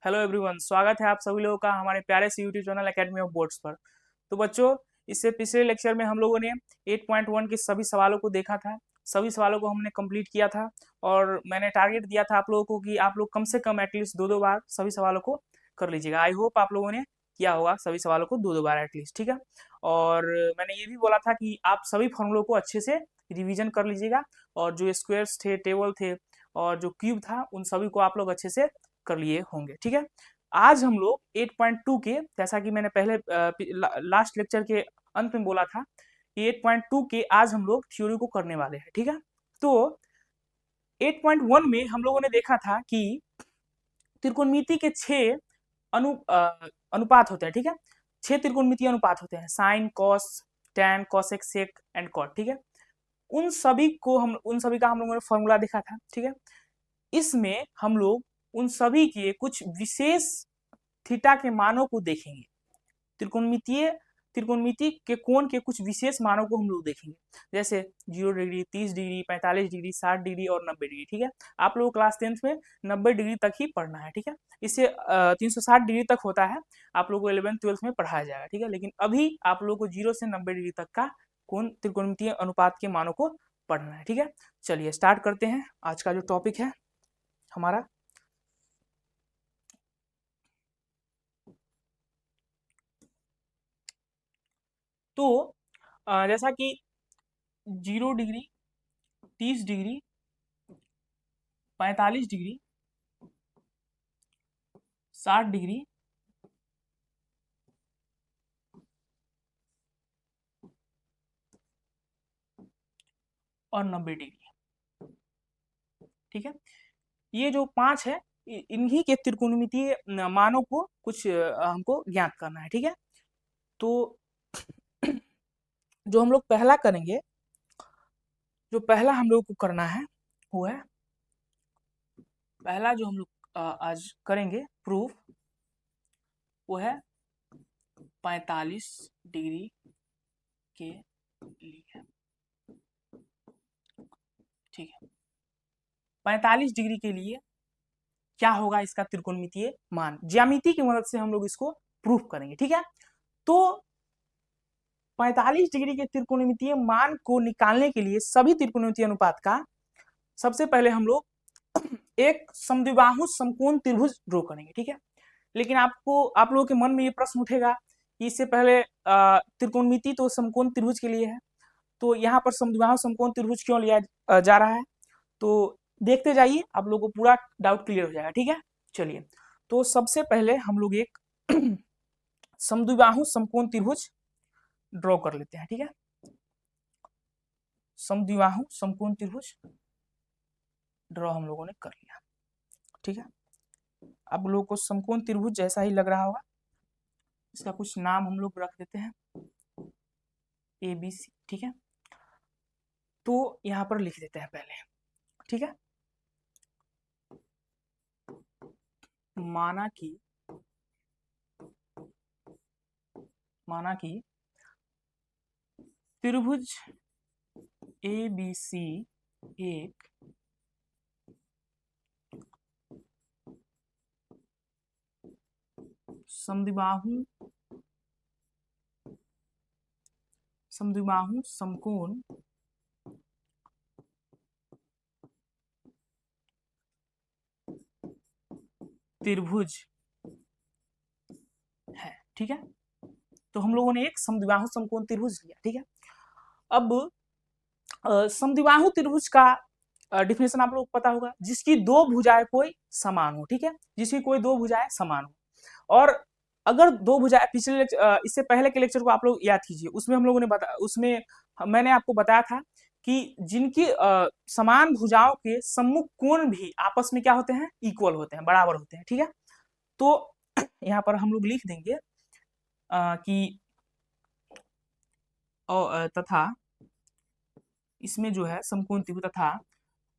Hello everyone, स्वागत है आप सभी लोगों का हमारे प्यारे से YouTube channel academy of boards पर। तो बच्चों, इससे पिछले लेक्चर में हम लोगों ने 8.1 के सभी सवालों को देखा था। सभी सवालों को हमने कंप्लीट किया था और मैंने टारगेट दिया था आप लोगों को कि आप लोग कम से कम एटलीस्ट दो दो बार सभी सवालों को कर लीजिएगा। आई होप आप लोगों ने किया होगा सभी सवालों को दो दो बार एटलीस्ट, ठीक है। और मैंने ये भी बोला था कि आप सभी फॉर्मूलों को अच्छे से रिविजन कर लीजिएगा और जो स्क्वायर्स थे, टेबल थे और जो क्यूब था, उन सभी को आप लोग अच्छे से कर लिए होंगे, ठीक है। आज हम लोग 8.2 के, जैसा कि मैंने पहले लास्ट लेक्चर के अंत में बोला था कि 8.2 के आज हम लोग थ्योरी को करने वाले हैं, ठीक है। तो 8.1 में हम लोगों ने देखा था कि त्रिकोणमिति के 6 अनुपात होते हैं, ठीक है। 6 त्रिकोणमितीय अनुपात होते हैं, sine, cos, tan, cosec, sec and cot, ठीक है। उन सभी का हम लोगों ने फॉर्मूला देखा था, ठीक है। इसमें हम लोग उन सभी के कुछ विशेष थीटा के मानों को देखेंगे। त्रिकोणमिति के कोण के कुछ विशेष मानों को हम लोग देखेंगे, जैसे 0 डिग्री, 30 डिग्री, 45 डिग्री, 60 डिग्री और 90 डिग्री, ठीक है। आप लोग क्लास 10th में 90 डिग्री तक ही पढ़ना है, ठीक है। इससे 360 डिग्री तक होता है, आप लोग को 11th 12th में पढ़ाया जाएगा, ठीक है। लेकिन अभी आप लोग को 0 से 90 डिग्री तक का कोण त्रिकोणमितीय अनुपात के मानों को पढ़ना है, ठीक है। चलिए स्टार्ट करते हैं आज का जो टॉपिक है हमारा। तो जैसा कि 0 डिग्री, 30 डिग्री, 45 डिग्री, 60 डिग्री और 90 डिग्री, ठीक है। ये जो 5 है, इन्हीं के त्रिकोणमितीय मानों को कुछ हमको ज्ञात करना है, ठीक है। तो जो हम लोग पहला करेंगे, जो पहला हम लोग को करना है वो है, पहला जो हम लोग आज करेंगे प्रूफ, वो है 45 डिग्री के लिए, ठीक है। 45 डिग्री के लिए क्या होगा इसका त्रिकोणमितीय मान, ज्यामिति की मदद से हम लोग इसको प्रूफ करेंगे, ठीक है। तो 45 डिग्री के त्रिकोणमितीय मान को निकालने के लिए सभी त्रिकोणमितीय अनुपात का सबसे पहले हम लोग एक समद्विबाहु समकोण त्रिभुज ड्रॉ करेंगे, ठीक है। लेकिन आप लोगों के मन में ये प्रश्न उठेगा कि इससे पहले त्रिकोणमिति तो समकोण त्रिभुज के लिए है, तो यहाँ पर समद्विबाहु समकोण त्रिभुज क्यों लिया जा रहा है। तो देखते जाइए, आप लोगों को पूरा डाउट क्लियर हो जाएगा, ठीक है। चलिए, तो सबसे पहले हम लोग एक समद्विबाहु समकोण त्रिभुज ड्रॉ कर लेते हैं, ठीक है। समद्विबाहु समकोण त्रिभुज ड्रॉ हम लोगों ने कर लिया, ठीक है। आप लोगों को समकोण त्रिभुज जैसा ही लग रहा होगा, इसका कुछ नाम हम लोग रख देते हैं ABC, ठीक है। तो यहाँ पर लिख देते हैं पहले, ठीक है। माना कि त्रिभुज ABC एक समद्विबाहु समकोण त्रिभुज है, ठीक है। तो हम लोगों ने एक समद्विबाहु समकोण त्रिभुज लिया, ठीक है। अब समद्विबाहु त्रिभुज का डिफिनेशन आप लोग को पता होगा, जिसकी दो भुजाएं कोई समान हो, ठीक है। जिसकी कोई दो भुजाएं समान हो, और अगर दो भुजाएं, इससे पहले के लेक्चर को आप लोग याद कीजिए, उसमें हम लोगों ने उसमें मैंने आपको बताया था कि जिनकी समान भुजाओं के सम्मुख कोण भी आपस में क्या होते हैं, इक्वल होते हैं, बराबर होते हैं, ठीक है। तो यहाँ पर हम लोग लिख देंगे कि तथा इसमें जो है समकोण त्रिभुज तथा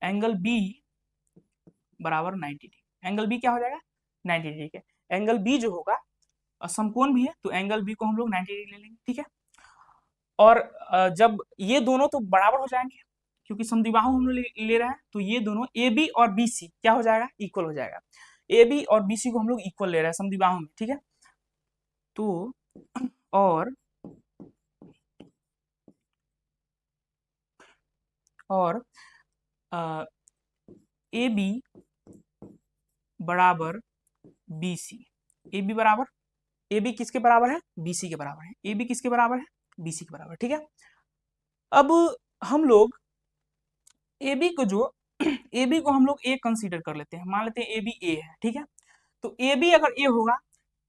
एंगल बी बराबर 90 डिग्री। एंगल बी क्या हो जाएगा, 90 डिग्री के। एंगल बी जो होगा समकोण भी है, तो एंगल बी को हम लोग 90 डिग्री ले लेंगे, ठीक है। और जब ये दोनों तो बराबर हो जाएंगे, क्योंकि समद्विबाहु हम लोग ले रहे हैं, तो ये दोनों ए बी और बी सी क्या हो जाएगा, इक्वल हो जाएगा। ए बी और बी सी को हम लोग इक्वल ले रहे हैं समद्विबाहु में, ठीक है। तो और ए बी बराबर बी सी, ए बी बराबर, ए बी किसके बराबर है, बी सी के बराबर है, ए बी किसके बराबर है, बी सी के बराबर, ठीक है। अब हम लोग ए बी को जो ए बी को हम लोग ए कंसीडर कर लेते हैं, मान लेते हैं ए बी ए है, ठीक है। तो ए बी अगर ए होगा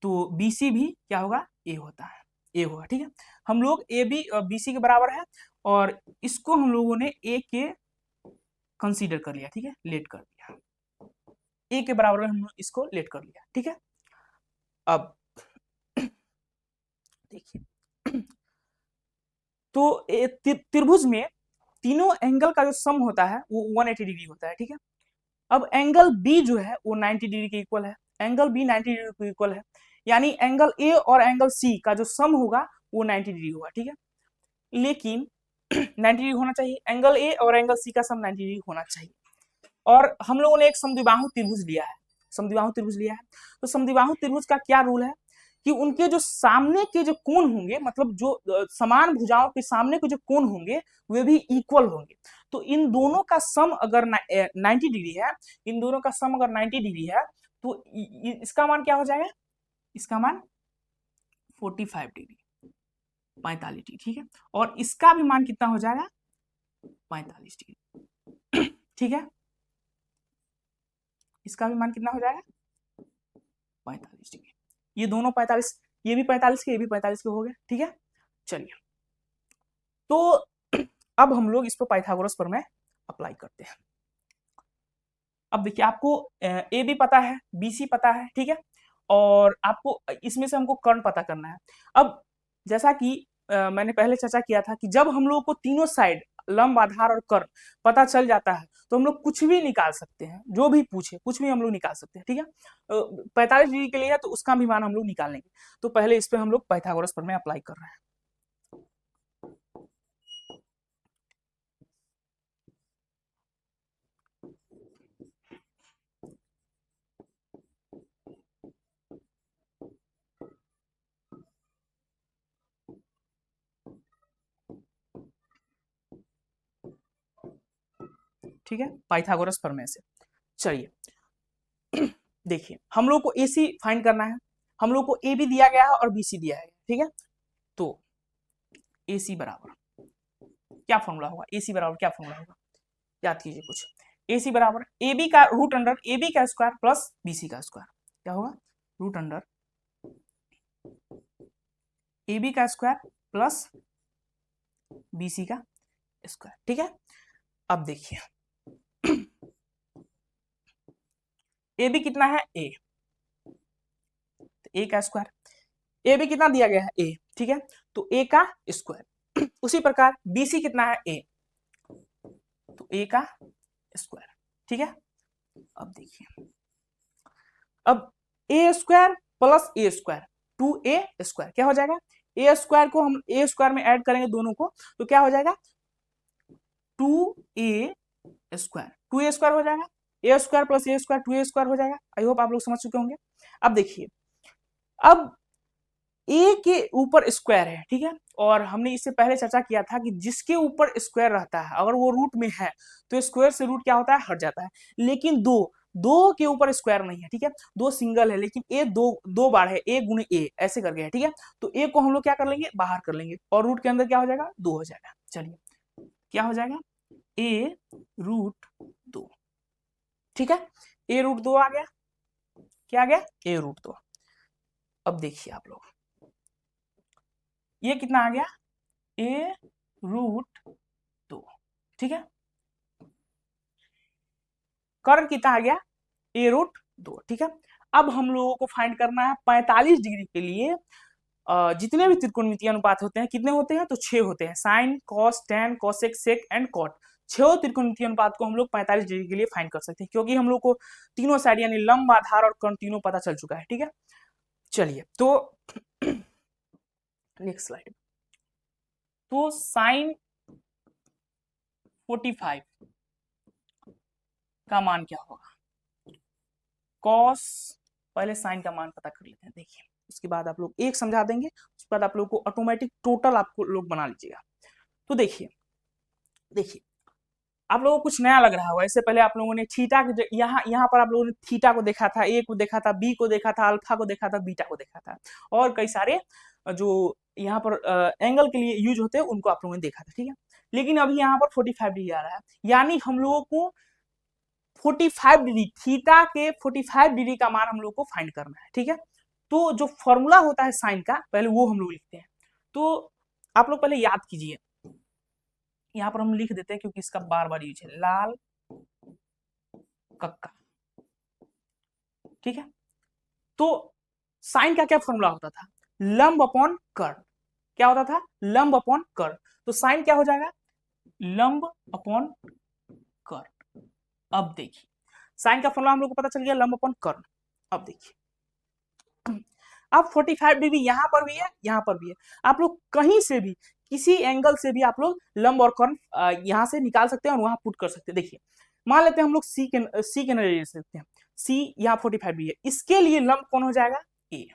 तो बी सी भी क्या होगा, ए होता है, ए होगा, ठीक है। हम लोग ए बी बी सी के बराबर है और इसको हम लोगों ने ए के कंसीडर कर लिया, ठीक है, लेट कर दिया, ए के बराबर में हम लोग इसको लेट कर लिया, ठीक है। अब देखिए तो त्रिभुज में तीनों एंगल का जो सम होता है वो 180 डिग्री होता है, ठीक है। अब एंगल बी जो है वो 90 डिग्री के इक्वल है, एंगल बी 90 डिग्री के इक्वल है, यानी एंगल ए और एंगल सी का जो सम होगा वो 90 डिग्री होगा, ठीक है। लेकिन 90 डिग्री होना चाहिए, एंगल ए और एंगल सी का सम 90 डिग्री होना चाहिए। और हम लोगों ने एक समद्विबाहु त्रिभुज लिया है, समद्विबाहु त्रिभुज लिया है, तो समद्विबाहु त्रिभुज का क्या रूल है कि उनके जो सामने के जो कोण होंगे, मतलब जो समान भुजाओं के सामने के जो कोण होंगे वे भी इक्वल होंगे। तो इन दोनों का सम अगर 90 डिग्री है, इन दोनों का सम अगर 90 डिग्री है तो इसका मान क्या हो जाएगा, इसका मान 45 डिग्री, 45 डिग्री, ठीक है। और इसका भी मान कितना हो जाएगा, 45 डिग्री, ठीक है। इसका भी मान कितना हो जाएगा, 45 डिग्री। ये दोनों 45, ये भी 45 के, ये भी 45 के हो गए, ठीक है। चलिए तो अब हम लोग इस पर पाइथागोरस प्रमेय अप्लाई करते हैं। अब देखिए आपको ए बी पता है, बी सी पता है, ठीक है, और आपको इसमें से हमको कर्ण पता करना है। अब जैसा कि मैंने पहले चर्चा किया था कि जब हम लोग को तीनों साइड लंब, आधार और कर्ण पता चल जाता है तो हम लोग कुछ भी निकाल सकते हैं, जो भी पूछे कुछ भी हम लोग निकाल सकते हैं, ठीक है। 45 डिग्री के लिए है तो उसका भी मान हम लोग निकाल लेंगे। तो पहले इस पे हम लोग पाइथागोरस प्रमेय अप्लाई कर रहे हैं। ठीक है, पाइथागोरस प्रमेय से। चलिए देखिए हम लोग को ए सी फाइंड करना है, हम लोग को ए बी दिया गया है और बी सी दिया है, ठीक है। तो ए सी बराबर क्या फॉर्मूला होगा, ए सी बराबर क्या फॉर्मूला होगा, याद कीजिए कुछ। ए सी बराबर ए बी का रूट अंडर ए बी का स्क्वायर प्लस बी सी का स्क्वायर, क्या होगा, रूट अंडर ए बी का स्क्वायर प्लस बी सी का स्क्वायर, ठीक है। अब देखिए ए बी कितना है, ए, ए का स्क्वायर, ए बी कितना दिया गया है, ए, ठीक है, तो ए का स्क्वायर। उसी प्रकार बी सी कितना है, ए, तो ए का स्क्वायर, ठीक है। अब देखिए अब ए स्क्वायर प्लस ए स्क्वायर, 2a स्क्वायर क्या हो जाएगा, ए स्क्वायर को हम ए स्क्वायर में ऐड करेंगे दोनों को तो क्या हो जाएगा, 2a स्क्वायर, 2a स्क्वायर हो जाएगा, ए स्क्वायर प्लस ए स्क्वायर 2a स्क्वायर हो जाएगा। आई होप आप लोग समझ चुके होंगे। अब देखिए अब ए के ऊपर स्क्वायर है, ठीक है, और हमने इससे पहले चर्चा किया था कि जिसके ऊपर स्क्वायर रहता है अगर वो रूट में है तो स्क्वायर से रूट क्या होता है, हट जाता है। लेकिन दो के ऊपर स्क्वायर नहीं है, ठीक है, दो सिंगल है, लेकिन ए दो बार है, ए गुणे ए ऐसे कर गया है, ठीक है। तो ए को हम लोग क्या कर लेंगे, बाहर कर लेंगे और रूट के अंदर क्या हो जाएगा, 2 हो जाएगा। चलिए क्या हो जाएगा, ए रूट 2, ठीक है, ए रूट 2 आ गया, क्या आ गया, ए रूट 2। अब देखिए आप लोग ये कितना आ गया, ए रूट 2, ठीक है, कर्ण कितना आ गया, ए रूट 2, ठीक है। अब हम लोगों को फाइंड करना है 45 डिग्री के लिए जितने भी त्रिकोणमितीय अनुपात होते हैं कितने होते हैं, तो 6 होते हैं, sine cos tan cosec sec and cot, 6 त्रिकोणमितीय अनुपात को हम लोग 45 डिग्री के लिए फाइंड कर सकते हैं, क्योंकि हम लोग को तीनों साइड यानी लंब, आधार और कर्ण तीनों पता चल चुका है, ठीक है। चलिए तो नेक्स्ट स्लाइड, तो साइन 45 का मान क्या होगा, कॉस, पहले साइन का मान पता कर लेते हैं। देखिए उसके बाद आप लोग एक समझा देंगे, उसके बाद आप लोग को ऑटोमेटिक टोटल आपको लोग बना लीजिएगा। तो देखिए देखिए आप लोगों को कुछ नया लग रहा होगा। इससे पहले आप लोगों ने थीटा के यहाँ पर आप लोगों ने थीटा को देखा था, ए को देखा था, बी को देखा था, अल्फा को देखा था, बीटा को देखा था, और कई सारे जो यहाँ पर एंगल के लिए यूज होते हैं उनको आप लोगों ने देखा था, ठीक है। लेकिन अभी यहाँ पर 45 डिग्री आ रहा है, यानी हम लोगों को 45 डिग्री, थीटा के 45 डिग्री का मान हम लोग को फाइंड करना है, ठीक है। तो जो फॉर्मूला होता है साइन का, पहले वो हम लोग लिखते हैं। तो आप लोग पहले याद कीजिए, यहाँ पर हम लिख देते हैं क्योंकि इसका बार बार यूज है, लाल कक्का, ठीक है। तो साइन का क्या फॉर्मूला होता था, लंब अपॉन कर्ण। क्या होता था, लंब अपॉन कर्ण। तो साइन क्या हो जाएगा, लंब अपॉन कर्ण। अब देखिए साइन का फॉर्मूला हम लोग को पता चल गया, लंब अपॉन कर्ण। अब देखिए अब 45 डिग्री यहाँ पर भी है, यहाँ पर भी है। आप लोग कहीं से भी किसी एंगल से भी आप लोग लंब और कर्ण यहाँ से निकाल सकते हैं और वहां पुट कर सकते हैं। देखिए मान लेते हैं हम लोग सी के नजरिए ले सकते हैं, सी यहाँ 45 डिग्री है, इसके लिए लंब कौन हो जाएगा, ए,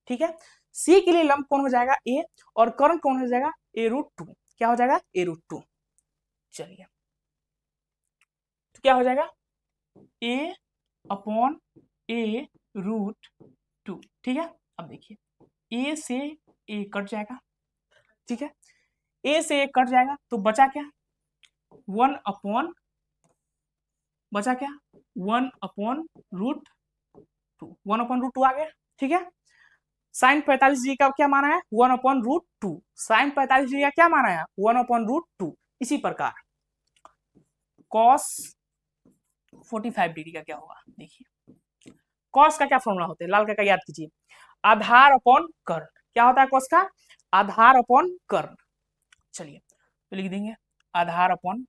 ठीक है। सी के लिए लंब कौन हो जाएगा, ए, और कर्ण कौन हो जाएगा, a√2। क्या हो जाएगा, a√2। चलिए तो क्या हो जाएगा, a अपॉन a√2, ठीक है। अब देखिए a से a कट जाएगा, ठीक है, a से a कट जाएगा तो बचा क्या, 1 अपॉन, बचा क्या, 1 अपॉन √2, 1 अपॉन √2 आ गया, ठीक है। साइन 45 डिग्री का क्या माना है, 1 अपॉन √2। साइन 45 डिग्री का क्या माना है, 1 अपॉन √2। इसी प्रकार कॉस 45 डिग्री का क्या होगा, देखिए कॉस का क्या फॉर्मूला होता है, लाल का याद कीजिए, आधार अपॉन कर्ण। क्या होता है कॉस का, आधार अपॉन कर्ण। चलिए तो लिख देंगे आधार अपॉन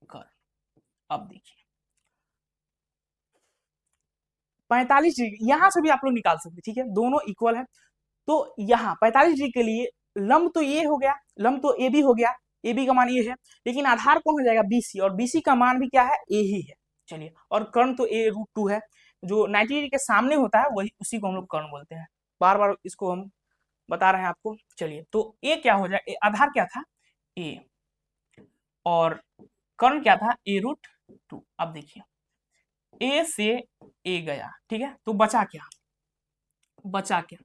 कर्ण। अब देखिए 45 डिग्री यहां से भी आप लोग निकाल सकते, ठीक है, दोनों इक्वल है। तो यहाँ 45 डिग्री के लिए लंब तो ये हो गया, लंब तो ए बी हो गया, ए बी का मान ये है, लेकिन आधार कौन हो जाएगा, बीसी, और बीसी का मान भी क्या है, ए ही है। चलिए और कर्ण तो a√2 है, जो 90 डिग्री के सामने होता है वही, उसी को हम लोग कर्ण बोलते हैं। बार बार इसको हम बता रहे हैं आपको। चलिए तो ए क्या हो जाए, आधार क्या था, ए, और कर्ण क्या था, a√2। अब देखिए ए से ए गया, ठीक है, तो बचा क्या, बचा क्या,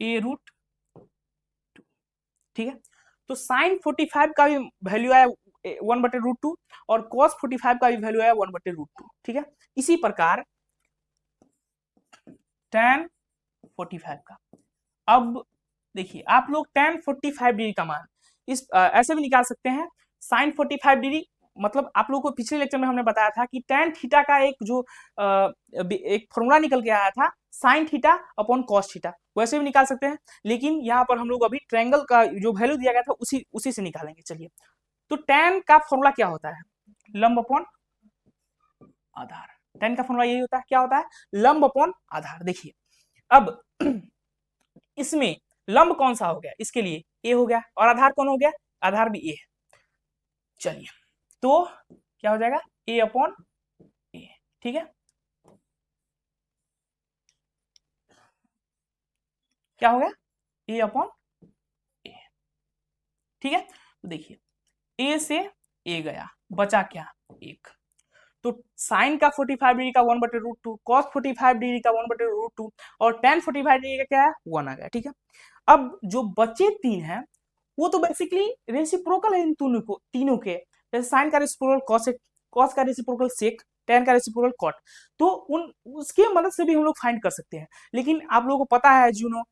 a√2, ठीक है। तो साइन 45 का भी वैल्यू आया 1/√2 और कॉस 45 का भी वैल्यू आया 1/√2, ठीक है। इसी प्रकार tan 45 का, अब देखिए आप लोग tan 45 डिग्री का मान इस ऐसे भी निकाल सकते हैं, साइन 45 डिग्री, मतलब आप लोगों को पिछले लेक्चर में हमने बताया था कि tan थीटा का एक जो एक फॉर्मूला निकल के आया था, sign theta upon cos theta, वैसे भी निकाल सकते हैं, लेकिन यहाँ पर हम लोग अभी ट्रायंगल का जो वैल्यू दिया गया था उसी से निकालेंगे। चलिए तो tan का फॉर्मूला क्या होता है, लंब अपॉन आधार। tan का फॉर्मूला यही होता है, क्या होता है, लंब अपॉन आधार। देखिए अब इसमें लंब कौन सा हो गया, इसके लिए ए हो गया, और आधार कौन हो गया, आधार भी ए है। चलिए तो क्या हो जाएगा, ए अपॉन ए, ठीक है। क्या हो गया, ए अपॉन ए, ठीक है। तो देखिए ए से ए गया, बचा क्या, एक। तो साइन का 45 डिग्री का 1/√2, कॉस 45 डिग्री का 1/√2, और tan 45 डिग्री का क्या है, 1 आ गया, ठीक है। अब जो बचे 3 हैं वो तो बेसिकली रेसिप्रोकल है इन तीनों के, जैसे साइन का रेसिप्रोकल कॉसेक, कॉस का रेसिप्रोकल सेक, tan का रेसिप्रोकल कॉट। तो उन उसकी मदद से भी हम लोग फाइंड कर सकते हैं, लेकिन आप लोगों को पता है जुनो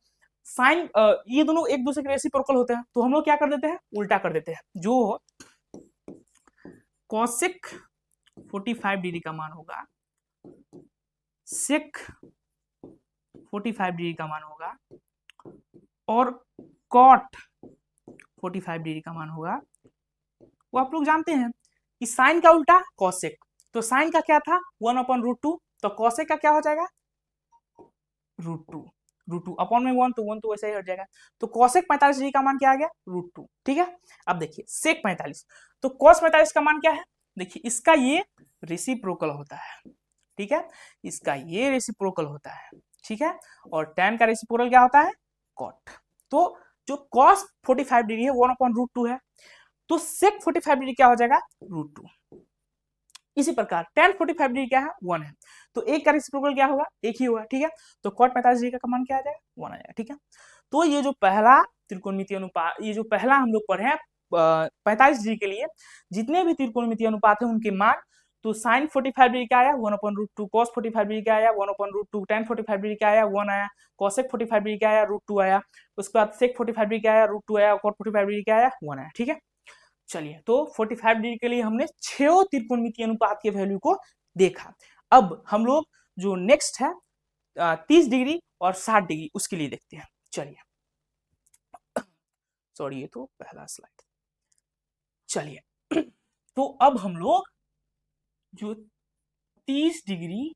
साइन ये दोनों एक दूसरे के रेसिप्रोकल होते हैं, तो हम लोग क्या कर देते हैं, उल्टा कर देते हैं। जो कॉसेक 45 डिग्री का मान होगा, सेक 45 डिग्री का मान होगा, और कॉट 45 डिग्री का मान होगा, वो आप लोग जानते हैं कि साइन का उल्टा कॉसेक। तो साइन का क्या था, 1/√2, तो कॉसेक का क्या हो जाएगा, √2, √2 अपॉन में 1, तो 1 तो वैसे ही हट जाएगा। तो कॉसेक 45 डिग्री का मान क्या आ गया, √2, ठीक है। अब देखिए सेक 45, तो कॉस 45 का मान क्या है, देखिए इसका ये रेसिप्रोकल होता है, ठीक है, इसका ये रेसिप्रोकल होता है, ठीक है, और tan का रेसिप्रोकल क्या होता है, cot। तो जो cos 45 डिग्री है 1/√2 है, तो sec 45 डिग्री क्या हो जाएगा, √2। इसी प्रकार tan 45 डिग्री क्या है, 1 है, तो एक का रेसिप्रोकल क्या होगा, एक ही होगा, ठीक है, तो cot 45 डिग्री का मान क्या आ जाएगा, 1 आ जाएगा, ठीक है। तो ये जो पहला त्रिकोणमितीय अनुपात, ये जो पहला हम लोग पढ़े हैं 45 डिग्री के लिए जितने भी त्रिकोणमितीय अनुपात है उनके मान, तो sin 45 डिग्री क्या आया 1/√2, cos 45 डिग्री क्या आया 1/√2, tan 45 डिग्री क्या आया 1 आया, cosec 45 डिग्री क्या आया √2 आया, उसके बाद sec 45 डिग्री क्या आया √2 आया, cot 45 डिग्री क्या आया 1 आया, ठीक है। चलिए, तो 45 डिग्री के लिए हमने 6 त्रिकोणमितीय अनुपात के वैल्यू को देखा। अब हम लोग जो नेक्स्ट है 30 डिग्री और 60 डिग्री उसके लिए देखते हैं। चलिए, सॉरी ये तो पहला स्लाइड। चलिए, तो अब हम लोग जो 30 डिग्री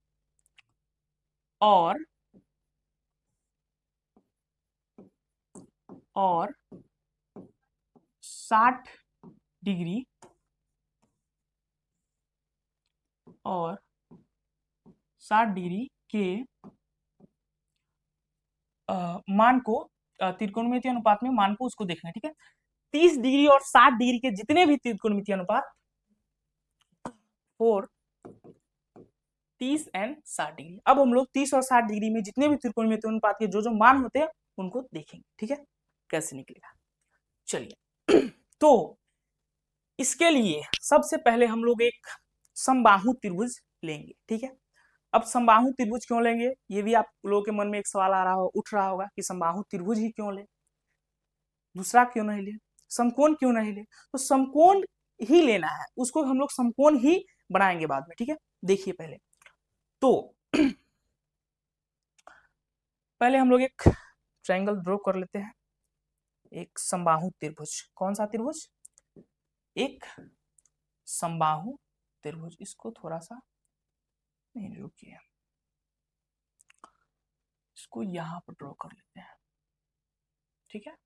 और 60 डिग्री और 60 डिग्री के मान को त्रिकोणमितीय अनुपात में मान को उसको देखना है, ठीक है। 30 डिग्री और 60 डिग्री के जितने भी त्रिकोणमितीय अनुपात 4 30 एंड 60 डिग्री, अब हम लोग 30 और 60 डिग्री में जितने भी त्रिकोणमितीय अनुपात के जो मान होते हैं उनको देखेंगे, ठीक है, कैसे निकलेगा। चलिए, तो इसके लिए सबसे पहले हम लोग एक समबाहु त्रिभुज लेंगे, ठीक है। अब समबाहु त्रिभुज क्यों लेंगे, ये भी आप लोगों के मन में एक सवाल आ रहा हो, उठ रहा होगा कि समबाहु त्रिभुज ही क्यों ले, दूसरा क्यों नहीं ले, समकोण क्यों नहीं ले, तो समकोण ही लेना है, उसको हम लोग समकोण ही बनाएंगे बाद में, ठीक है। देखिए तो पहले हम लोग एक ट्रायंगल ड्रॉ कर लेते हैं, एक समबाहु त्रिभुज। कौन सा त्रिभुज, एक समबाहु त्रिभुज। इसको थोड़ा सा नहीं, रुकिए, इसको यहां पर ड्रॉ कर लेते हैं, ठीक है।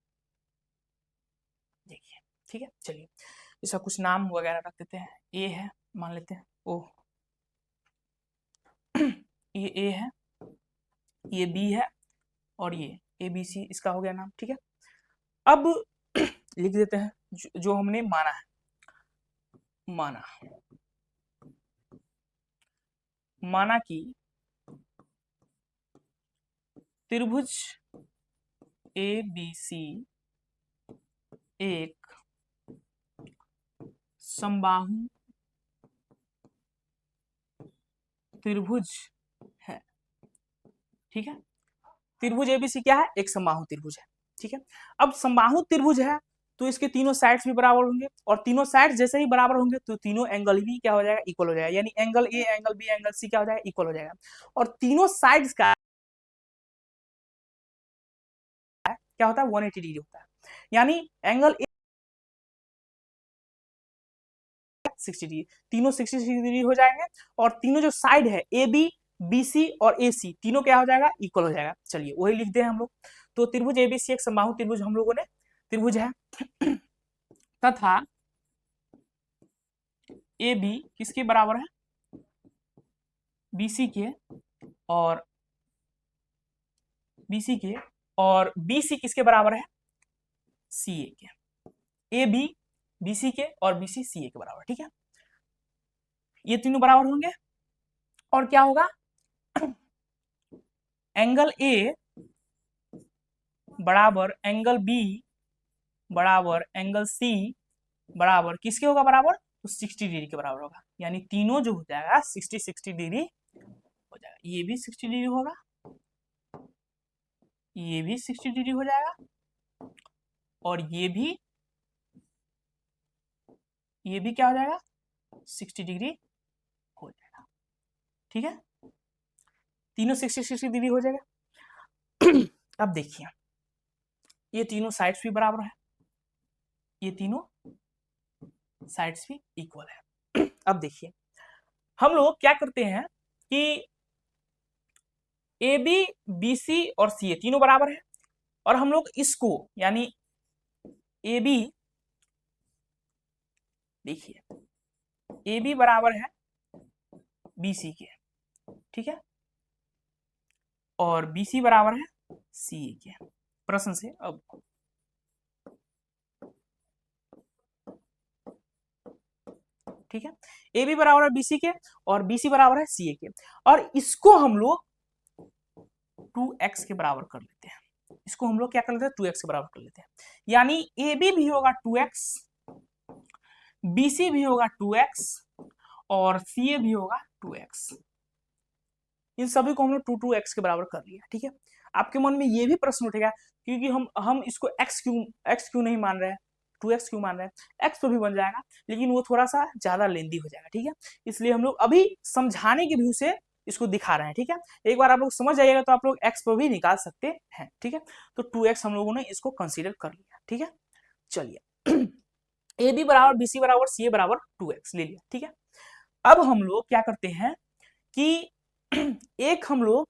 देखिए, ठीक है, चलिए इसका कुछ नाम वगैरह रख देते हैं। ए है मान लेते हैं, ओ ये ए है, ये बी है, और ये ए बी सी इसका हो गया नाम, ठीक है। अब लिख देते हैं जो हमने माना है, माना कि त्रिभुज ए बी सी एक समबाहु त्रिभुज है, ठीक है। त्रिभुज एबीसी क्या है, एक समबाहु त्रिभुज है, ठीक है। अब समबाहु त्रिभुज है तो इसके तीनों साइड्स भी बराबर होंगे, और तीनों साइड्स जैसे ही बराबर होंगे तो तीनों एंगल भी क्या हो जाएगा, इक्वल हो जाएगा, यानी angle A angle B angle C क्या हो जाएगा, इक्वल हो जाएगा। और तीनों साइड्स का क्या होता है, 180 डिग्री होता है, यानी एंगल ए 60 डिग्री, तीनों 60 डिग्री हो जाएंगे, और तीनों जो साइड है ए बी बी सी और ए सी तीनों क्या हो जाएगा, इक्वल हो जाएगा। चलिए वही लिख दे हम लोग, तो त्रिभुज एबीसी एक समबाहु त्रिभुज हम लोगों ने त्रिभुज है तथा ए बी किसके बराबर है, बीसी के, और बीसी के, और बीसी किसके बराबर है, सी ए के। ए बी बीसी के और बीसी सी ए के बराबर, ठीक है। ये तीनों बराबर होंगे, और क्या होगा, एंगल ए बराबर एंगल बी बराबर एंगल सी बराबर किसके होगा, बराबर तो 60 डिग्री के बराबर होगा, यानी तीनों जो हो जाएगा 60 डिग्री हो जाएगा। ये भी 60 डिग्री होगा, ये भी 60 डिग्री हो जाएगा, और ये भी क्या हो जाएगा, 60 डिग्री हो जाएगा, ठीक है। तीनों 60 डिग्री हो जाएगा। अब देखिए, ये तीनों साइड्स भी बराबर है, ये तीनों साइड्स भी इक्वल है। अब देखिए, हम लोग क्या करते हैं कि ए बी बी सी और सी ए तीनों बराबर है, और हम लोग इसको यानी ए बी, देखिए ए बी बराबर है बी सी के, ठीक है, और BC बराबर है CA के। प्रश्न से अब ठीक है, AB बराबर है BC के और BC बराबर है CA के, और इसको हम लोग 2x के बराबर कर लेते हैं। इसको हम लोग क्या कर लेते हैं, 2x के बराबर कर लेते हैं। यानी AB भी होगा 2x, BC भी होगा 2x और CA भी होगा 2x। इन सभी को हम लोग 2x के बराबर कर लिया। ठीक है, आपके मन में ये भी प्रश्न उठेगा क्योंकि हम इसको x क्यों नहीं मान रहे हैं, 2x क्यों मान रहे हैं। x तो भी बन जाएगा लेकिन वो थोड़ा सा ज्यादा लेंदी हो जाएगा। ठीक है, इसलिए हम लोग अभी समझाने के व्यू से इसको दिखा रहे हैं। ठीक है, एक बार आप लोग समझ जाइएगा तो आप लोग x पर भी निकाल सकते हैं। ठीक है, तो 2x हम लोगों ने इसको कंसीडर कर लिया। ठीक है, चलिए AB बराबर BC बराबर CA बराबर 2x ले लिया। ठीक है, अब हम लोग क्या करते हैं कि एक हम लोग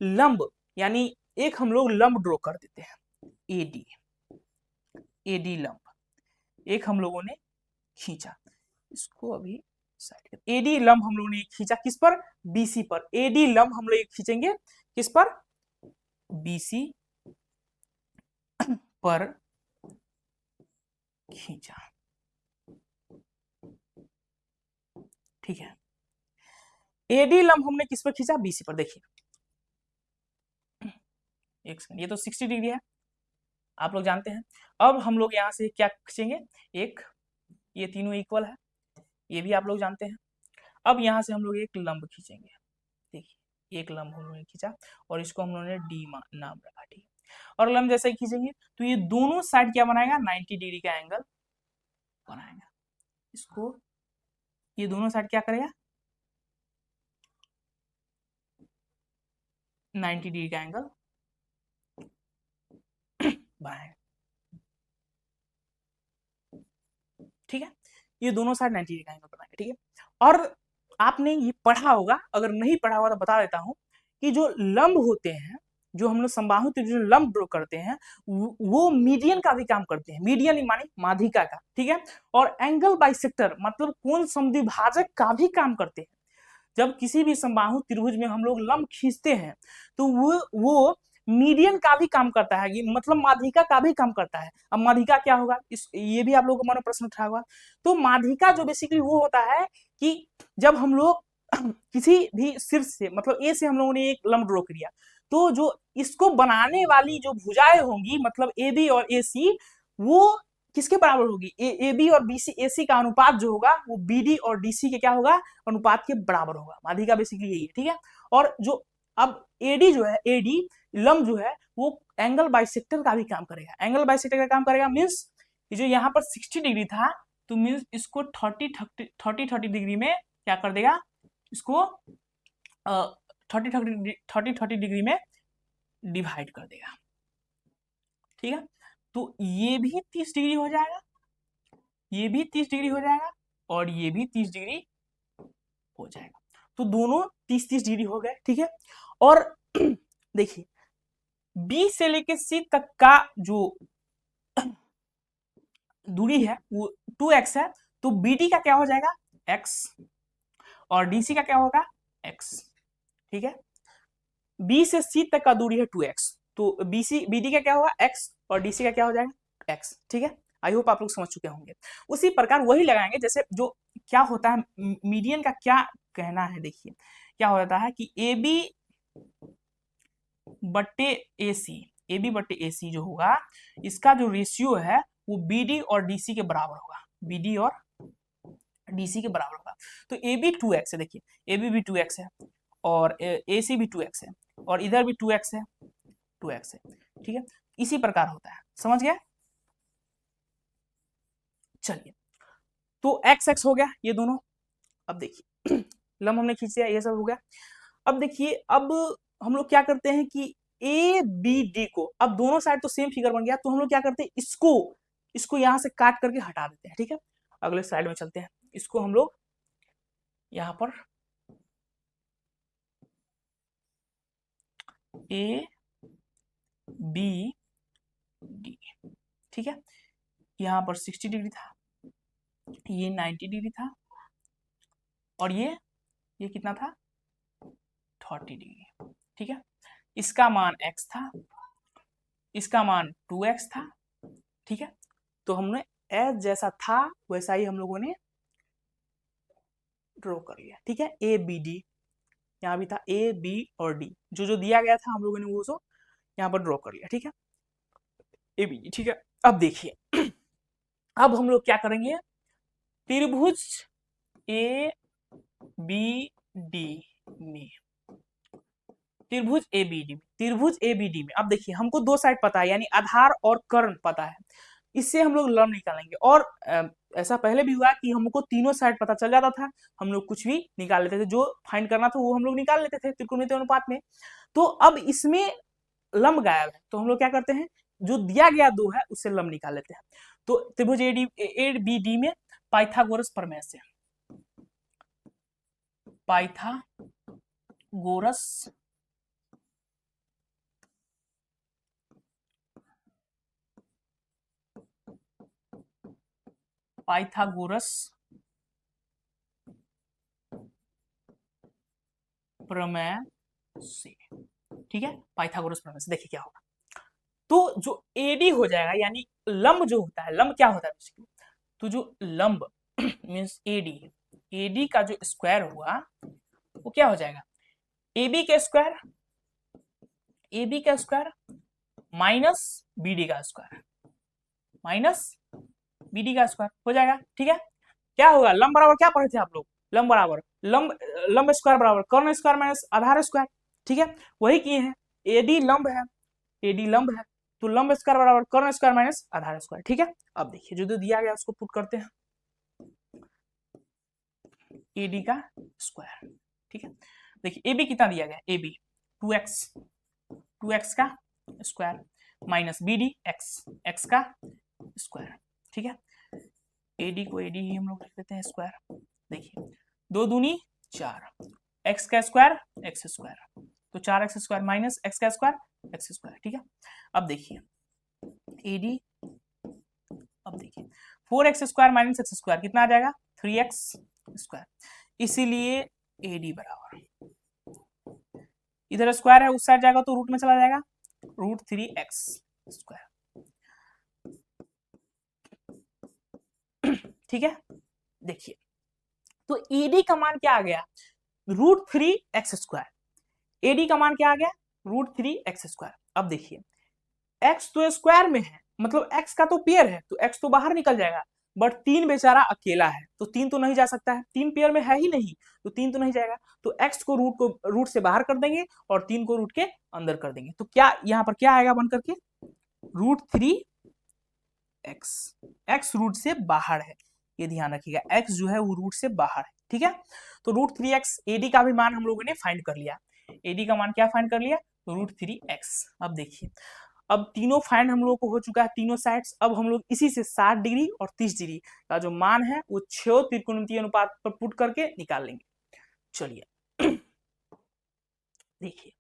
लंब यानी एक हम लोग लंब ड्रॉ कर देते हैं, एडी लंब एक हम लोगों ने खींचा, इसको अभी साइड कर। एडी लंब हम लोगों ने खींचा किस पर, BC पर। एडी लंब हम लोग खींचेंगे किस पर, BC पर खींचा। ठीक है, एडी लंब हमने किस पर खींचा, BC पर। देखिए एक सेकंड, ये तो 60 डिग्री है, आप लोग जानते हैं। अब हम लोग यहां से क्या खींचेंगे, एक, ये तीनों इक्वल है, ये भी आप लोग जानते हैं। अब यहां से हम लोग एक लंब खींचेंगे। देखिए एक लंब हम लोगों ने खींचा और इसको हम लोगों ने डी नाम रखा। ठीक है, और लंब जैसे ही खींचेंगे तो ये दोनों साइड क्या बनाएगा, 90 डिग्री का एंगल बनाएगा। इसको ये दोनों साइड क्या करेगा, 90 डिग्री का एंगल बनाएगा। ठीक है, ये दोनों साइड 90 डिग्री का एंगल बनाएगा। ठीक है, और आपने ये पढ़ा होगा, अगर नहीं पढ़ा होगा तो बता देता हूं कि जो लंब होते हैं, जो हम लोग समबाहु त्रिभुज लंब ड्रॉ करते हैं, वो मीडियन का भी काम करते हैं। मीडियन माने माध्यिका का। ठीक है, और एंगल बाइसेक्टर मतलब कोण समद्विभाजक का भी काम करते हैं। जब किसी भी समबाहु त्रिभुज में हम लोग लंब खींचते हैं तो वो मीडियन का भी काम करता है, मतलब माध्यिका का भी काम करता है। अब माध्यिका क्या होगा, इस ये भी आप लोगों को मन प्रश्न उठा होगा। तो माध्यिका जो बेसिकली वो होता है कि जब हम लोग किसी भी शीर्ष से, मतलब ए से हम लोगों ने एक लंब ड्रॉ किया, तो जो इसको बनाने वाली जो भुजाएं होंगी, मतलब ए बी और ए सी, वो किसके बराबर होगी, ए बी और बी सी ए सी का अनुपात जो होगा वो बी डी और डी सी के क्या होगा, अनुपात के बराबर होगा। माध्यिका बेसिकली यही है। ठीक है, और जो अब एडी जो है, एडी लंब जो है वो एंगल बाइसेक्टर का भी काम करेगा। एंगल बाइसेक्टर का काम करेगा मीन्स जो यहाँ पर 60 डिग्री था तो मीन्स इसको 30 डिग्री में क्या कर देगा, इसको 30 डिग्री में डिवाइड कर देगा। ठीक है, तो ये भी 30 डिग्री हो जाएगा, ये भी 30 डिग्री हो जाएगा और ये भी 30 डिग्री हो जाएगा। तो दोनों 30-30 डिग्री हो गए। ठीक है, और देखिए बी से लेके सी तक का जो दूरी है वो 2x है, तो BD का क्या हो जाएगा, x, और DC का क्या होगा, x। ठीक है, B से C तक का दूरी है 2x, तो BD का क्या होगा, x, और DC का क्या हो जाएगा, x। ठीक है, आई होप आप लोग समझ चुके होंगे। उसी प्रकार वही लगाएंगे जैसे जो क्या होता है, मीडियन का क्या कहना है। देखिए क्या हो जाता है कि AB बट्टे AC जो होगा, इसका जो रेशियो है वो BD और DC के बराबर होगा, BD और DC के बराबर होगा। तो AB 2x है, देखिए AB भी 2x है और AC भी 2x है और इधर भी 2x है, 2x है। ठीक है, इसी प्रकार होता है, समझ गया। चलिए तो x हो गया ये दोनों। अब देखिए लंब हमने खींच लिया, ये सब हो गया। अब देखिए, अब हम लोग क्या करते हैं कि ए बी डी को, अब दोनों साइड तो सेम फिगर बन गया, तो हम लोग क्या करते हैं, इसको यहां से काट करके हटा देते हैं। ठीक है, अगले स्लाइड में चलते हैं। इसको हम लोग यहां पर ए बी डी, ठीक है, यहां पर 60 डिग्री था, ये 90 डिग्री था और ये कितना था, 30 डिग्री। ठीक है, इसका मान x था, इसका मान 2x था। ठीक है, तो हमने एज जैसा था वैसा ही हम लोगों ने ड्रॉ कर लिया। ठीक है, ए बी डी, यहाँ भी था ए बी और डी, जो जो दिया गया था हम लोगों ने वो सो यहाँ पर ड्रॉ कर लिया। ठीक है, ए बी डी। ठीक है, अब देखिए अब हम लोग क्या करेंगे, त्रिभुज ए बी डी में, त्रिभुज ए बी डी में, त्रिभुज ए बी डी में अब देखिए हमको दो साइड पता है, यानी आधार और कर्ण पता है, इससे हम लोग लंब निकालेंगे। और ऐसा पहले भी हुआ कि हमको तीनों साइड पता चल जाता था, हम लोग कुछ भी निकाल लेते थे, जो फाइंड करना था वो हम लोग निकाल लेते थे त्रिकोणमितीय अनुपात में। तो अब इसमें लंब गायब है, तो हम लोग क्या करते हैं, जो दिया गया दो है उससे लंब निकाल लेते हैं। तो त्रिभुज ए बी डी में पाइथागोरस प्रमेय से, पाइथागोरस प्रमेय से। ठीक है, पाइथागोरस प्रमेय से देखिए क्या होगा, तो जो एडी हो जाएगा, यानी लंब जो होता है, लंब क्या होता है बेसिकली, तो जो लंब मींस एडी, एडी का जो स्क्वायर हुआ वो क्या हो जाएगा, एबी का स्क्वायर, एबी का स्क्वायर माइनस बीडी का स्क्वायर, माइनस बीडी का स्क्वायर हो जाएगा। ठीक है, क्या होगा, लंब बराबर क्या पढ़े थे आप लोग, लंब बराबर लंब स्क्वायर बराबर कर्ण स्क्वायर माइनस आधार स्क्वायर। ठीक है, वही किए हैं, एडी लंब है, एडी लंब है, तो लंब स्क्वायर बराबर कर्ण स्क्वायर माइनस आधार स्क्वायर। ठीक है, अब देखिए जो जो दिया गया उसको पुट करते हैं, एडी का स्क्वायर। ठीक है, देखिए एबी कितना दिया गया, एबी 2x का स्क्वायर माइनस बीडी x का स्क्वायर। ठीक है, एडी को एडी ही हम लोग लिख देते हैं स्क्वायर। देखिए 2 दूनी 4, x का स्क्वायर x स्क्वायर, तो 4x स्क्वायर माइनस x का स्क्वायर x स्क्वायर। ठीक है, अब देखिए एडी, अब देखिए 4x square minus x square कितना आ जाएगा, 3x स्क्वायर, इसीलिए एडी बराबर, इधर स्क्वायर है उस साइड जाएगा तो रूट में चला जाएगा, √3x स्क्वायर। ठीक है, देखिए तो एडी का मान क्या आ गया, √3x स्क्वायर, एडी का मान क्या आ गया, √3x स्क्वायर। अब देखिए x तो स्क्वायर में है, मतलब x का तो पेयर है, तो x तो बाहर निकल जाएगा, बट 3 बेचारा अकेला है, तो 3 तो नहीं जा सकता है, 3 पेयर में है ही नहीं, तो 3 तो नहीं जाएगा, तो x को रूट से बाहर कर देंगे और 3 को रूट के अंदर कर देंगे, तो क्या यहाँ पर क्या आएगा बन करके, √3x, x रूट से बाहर है, ये ध्यान रखिएगा, x जो है वो रूट से बाहर है। ठीक है, तो √3x, एडी का भी मान हम लोगों ने फाइंड कर लिया, एडी का मान क्या फाइंड कर लिया, √3x। अब देखिए अब तीनों फाइंड हम लोग को हो चुका है, तीनों साइड्स। अब हम लोग इसी से 60 डिग्री और 30 डिग्री का जो मान है वो 6 त्रिकोणमितीय अनुपात पर पुट करके निकाल लेंगे। चलिए देखिए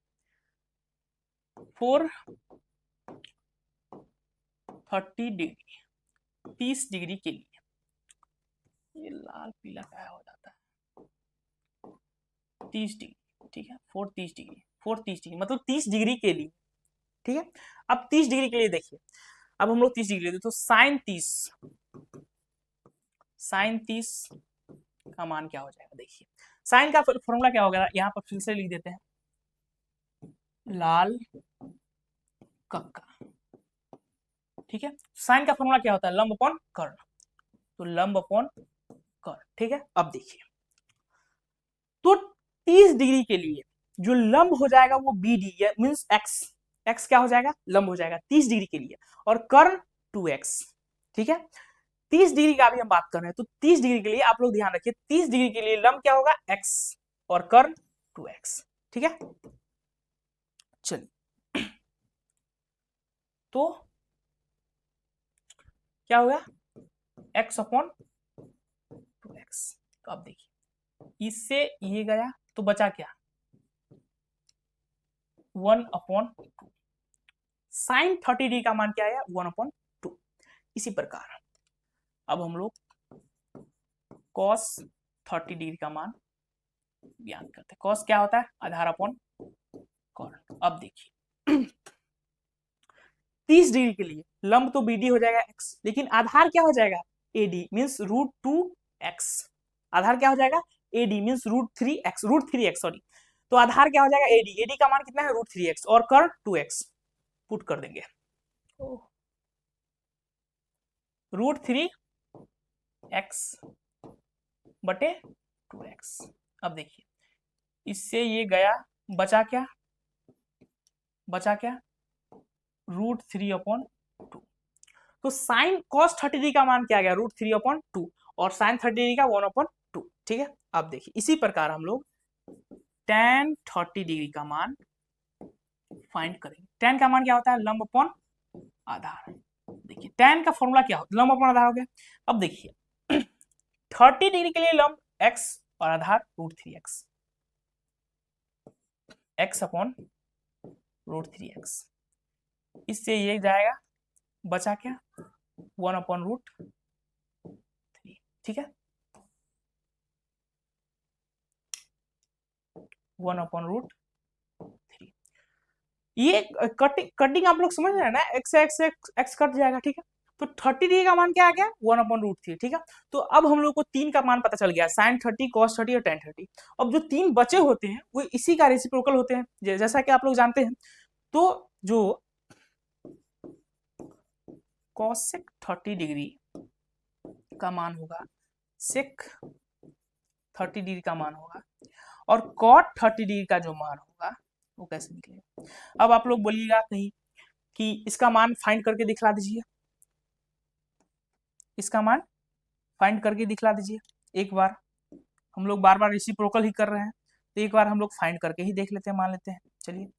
430 डिग्री, 30 डिग्री के लिए, ये लाल पीला क्या हो जाता है, 30 डिग्री। ठीक है, 430 डिग्री, 430 डिग्री मतलब 30 डिग्री के लिए। ठीक है, अब 30 डिग्री के लिए देखिए, अब हम लोग 30 डिग्री लेते तो साइन 30 का मान क्या हो जाएगा, देखिए साइन का फॉर्मूला क्या होगा, यहाँ पर फिर से लिख देते हैं, लाल कक्का। ठीक है, साइन का फॉर्मूला क्या होता है, लंब अपॉन कर्ण, तो लंब अपॉन कर्ण। ठीक है, अब देखिए तो 30 डिग्री के लिए जो लंब हो जाएगा वो बी डी मीन्स एक्स क्या हो जाएगा, लंब हो जाएगा 30 डिग्री के लिए, और कर्ण 2x। ठीक है, 30 डिग्री का भी हम बात कर रहे हैं, तो 30 डिग्री के लिए आप लोग ध्यान रखिए, 30 डिग्री के लिए लंब क्या होगा, x और कर्ण 2x। ठीक है, चलिए तो क्या होगा, x अपॉन 2x। तो अब देखिए इससे ये गया तो बचा क्या, 1/2। साइन 30 डिग्री का मान क्या आया, 1/2। इसी प्रकार अब हम लोग cos 30 डिग्री का मान ज्ञात करते हैं। कॉस क्या होता है? आधार अपॉन कॉर्ड। अब देखिए 30 डिग्री के लिए लंब तो BD हो जाएगा x, लेकिन आधार क्या हो जाएगा? AD means √2x। आधार क्या हो जाएगा? AD means √3x, sorry. तो आधार क्या हो जाएगा? AD का मान कितना है? √3x, और कर्ण 2x पुट कर देंगे, √3x बटे 2x। अब देखिए इससे ये गया, बचा क्या? √3/2। तो साइन cos 30 का मान क्या आ गया? √3/2, और साइन 30 का 1/2। ठीक है। अब देखिए इसी प्रकार हम लोग tan 30 का मान फाइंड करेंगे। tan का मान क्या होता है? लंब अपॉन आधार। देखिए tan का फॉर्मूला क्या होता है? लंब अपॉन आधार हो गया। अब देखिए 30 डिग्री के लिए लंब x और आधार √3x, x अपॉन √3x। इससे ये जाएगा, बचा क्या? 1/√3। ठीक है, 1/√3। ये कटिंग आप लोग समझ रहे हैं ना? x कट जाएगा। ठीक है, तो 30 डिग्री का मान क्या आ गया? 1/√3। ठीक है, तो अब हम लोग को 3 का मान पता चल गया, sin 30, cos 30 और tan 30। अब जो 3 बचे होते हैं वो इसी का रेसिप्रोकल होते हैं, जैसा कि आप लोग जानते हैं। तो जो cosec 30 डिग्री का मान होगा, sec 30 डिग्री का मान होगा, और cot 30 डिग्री का जो मान होगा वो कैसे निकलेगा? अब आप लोग बोलिएगा कहीं कि इसका मान फाइंड करके दिखला दीजिए, इसका मान फाइंड करके दिखला दीजिए एक बार। हम लोग बार बार रेसिप्रोकल ही कर रहे हैं, तो एक बार हम लोग फाइंड करके ही देख लेते हैं, मान लेते हैं। चलिए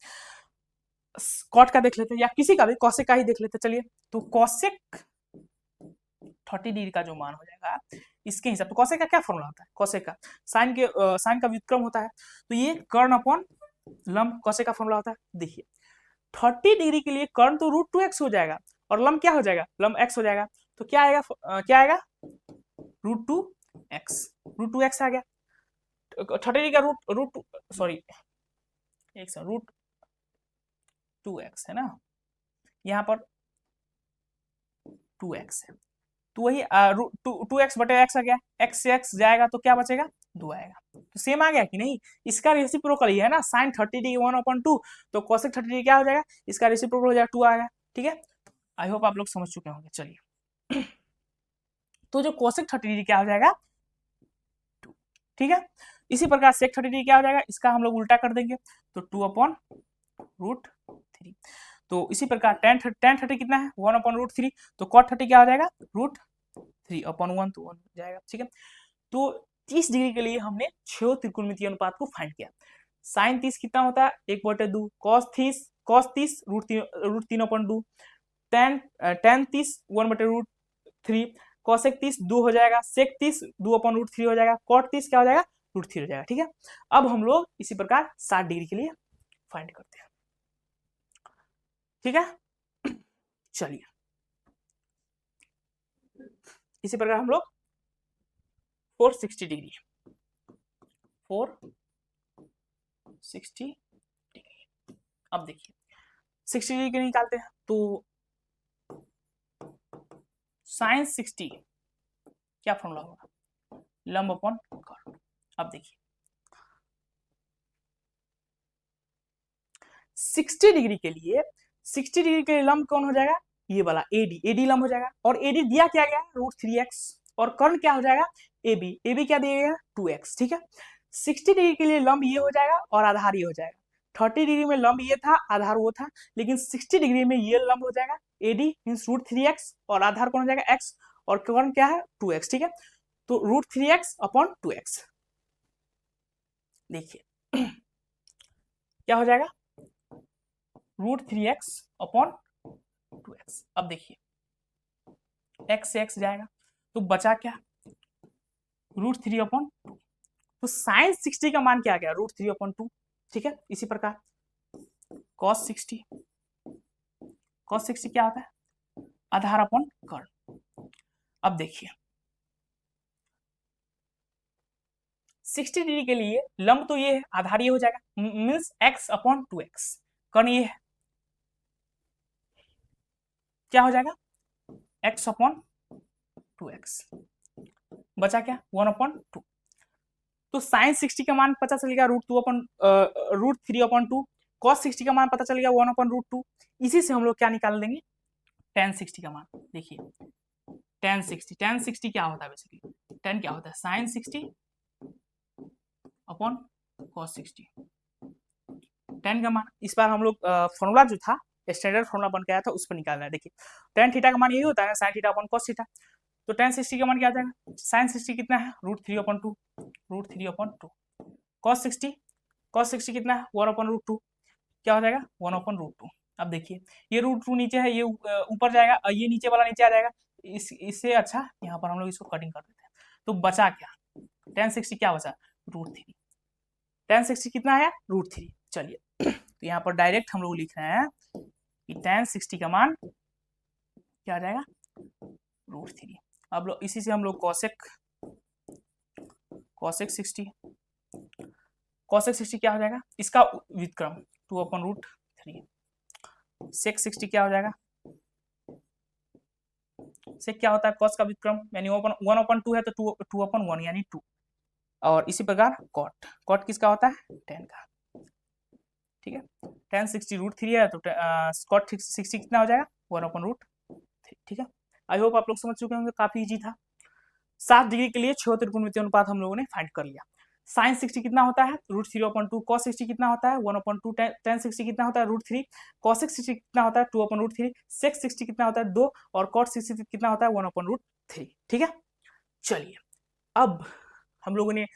कॉट का देख लेते हैं, या किसी का भी, कॉसेक का ही देख लेते हैं। चलिए तो कॉसेक 30 डिग्री का जो मान हो जाएगा इसके हिसाब से, कॉसेक का क्या फॉर्मूला होता है? कॉसेक का साइन का व्युत्क्रम होता है, तो ये कर्ण अपॉन लंब कॉसेक का फॉर्मूला होता है। देखिए 30 डिग्री के लिए कर्ण तो √2x हो जाएगा, और लंब क्या हो जाएगा? लंब x हो जाएगा। तो क्या आएगा? क्या आएगा? √2x आ गया। 30 डिग्री का रूट सॉरी एक √2x है ना, यहाँ पर 2x है, तो वही 2x बटे x आ गया। x से x जाएगा तो क्या बचेगा? 2 आएगा। तो सेम आ गया कि नहीं? इसका रेसिप्रोकल ही है ना, sin 30 डिग्री 1/2, तो cosec 30 डिग्री क्या हो जाएगा? इसका रेसिप्रोकल हो जाएगा 2 आएगा। ठीक है, आई होप आप लोग समझ चुके होंगे। चलिए तो जो cosec 30 डिग्री क्या हो जाएगा? 2। ठीक है, इसी प्रकार sec 30 डिग्री क्या हो जाएगा? इसका हम लोग उल्टा कर देंगे, तो 2/√3। तो इसी प्रकार tan 30 कितना है? 1/√3। तो cot 30 क्या हो जाएगा? √3/1, तो 1 जाएगा। ठीक है, तो 30 डिग्री के लिए हमने 6 त्रिकोणमितीय अनुपात को फाइंड किया। sin 30 कितना होता है? 1/2। cos 30 √3/2। tan 30 1/√3। cosec 30 2 हो जाएगा। sec 30 2/√3 हो जाएगा। cot 30 क्या हो जाएगा? √3 हो जाएगा। ठीक है, अब हम लोग इसी प्रकार 60 डिग्री के लिए फाइंड करते हैं। ठीक है, चलिए इसी प्रकार हम लोग 460 डिग्री 460 डिग्री। अब देखिए 60 डिग्री के निकालते हैं, तो sin 60 क्या फॉर्मूला होगा? लंब अपॉन कर्ण। अब देखिए 60 डिग्री के लिए, 60 डिग्री के लिए लंब कौन हो जाएगा? ये वाला AD लंब हो जाएगा, और AD दिया क्या गया? √3x, और कर्ण क्या हो जाएगा? AB क्या दिया गया? 2x। ठीक है, 60 डिग्री के लिए लंब ये हो जाएगा और आधार ये हो जाएगा। 30 डिग्री में लंब ये था, आधार वो था, लेकिन 60 डिग्री में ये लंब हो जाएगा AD मीन्स √3x, और आधार कौन हो जाएगा? x, और कर्ण क्या है? 2x। ठीक है, तो √3x/2x। देखिए क्या हो जाएगा? √3x/2x। अब देखिए x से x जाएगा, तो बचा क्या? √3/2। तो sin 60 का मान क्या आ गया? √3/2। ठीक है, इसी प्रकार cos 60 क्या होता है? आधार अपॉन कर्ण। अब देखिए 60 डिग्री के लिए लंब तो ये है, आधार ये हो जाएगा, मीन्स x/2x, कर्ण ये है, क्या हो जाएगा x/2x, बचा क्या 1/2। तो साइन 60 का मान पता चलेगा √3/2, कॉस 60 का मान पता चलेगा 1/√2। इसी से हम लोग क्या निकाल देंगे tan 60 का मान। देखिए tan 60 क्या होता है, बेसिकली tan क्या होता है साइन 60 अपॉन कॉस 60। tan का मान इस बार हम लोग फॉर्मूला जो था स्टैंडर्ड फॉर्मूला बन के आया था उस पर निकालना है। देखिए tan थीटा का मान यही होता है sign theta upon cos theta. तो tan 60 का मान क्या आ जाएगा, साइन 60 कितना है √3/2, कॉस 60 कितना है 1/√2, क्या हो जाएगा 1/√2। अब देखिए ये √2 नीचे है, ये ऊपर जाएगा और ये नीचे वाला नीचे आ जाएगा, इससे अच्छा यहाँ पर हम लोग इसको कटिंग कर देते हैं। तो बचा क्या tan 60 क्या बचा √3, tan 60 कितना है √3। चलिए तो यहाँ पर डायरेक्ट हम लोग लिख रहे हैं कि tan 60 का मान क्या आ जाएगा √3। अब इसी से हम लोग cosec 60 क्या हो जाएगा, इसका व्युत्क्रम 2/√3। sec 60 क्या हो जाएगा, sec क्या होता है cos का व्युत्क्रम, यानी 1/2 है तो 2/1 यानी 2। और इसी प्रकार cot किसका होता है tan का, ठीक है। tan 60 √3 है तो cot 60 कितना हो जाएगा 1/√3, ठीक है। आई होप आप लोग समझ चुके होंगे, काफी इजी था। 7 डिग्री के लिए छह त्रिकोणमितीय अनुपात हम लोगों ने फाइंड कर लिया। साइन 60 कितना होता है √3/2, cos 60 कितना होता है 1/2, tan 60 कितना होता है √3, cosec 60 कितना होता है 2/√3, sec 60 कितना होता है 2 और cot 60 कितना होता है 1/√3, ठीक है। चलिए अब हम लोगों ने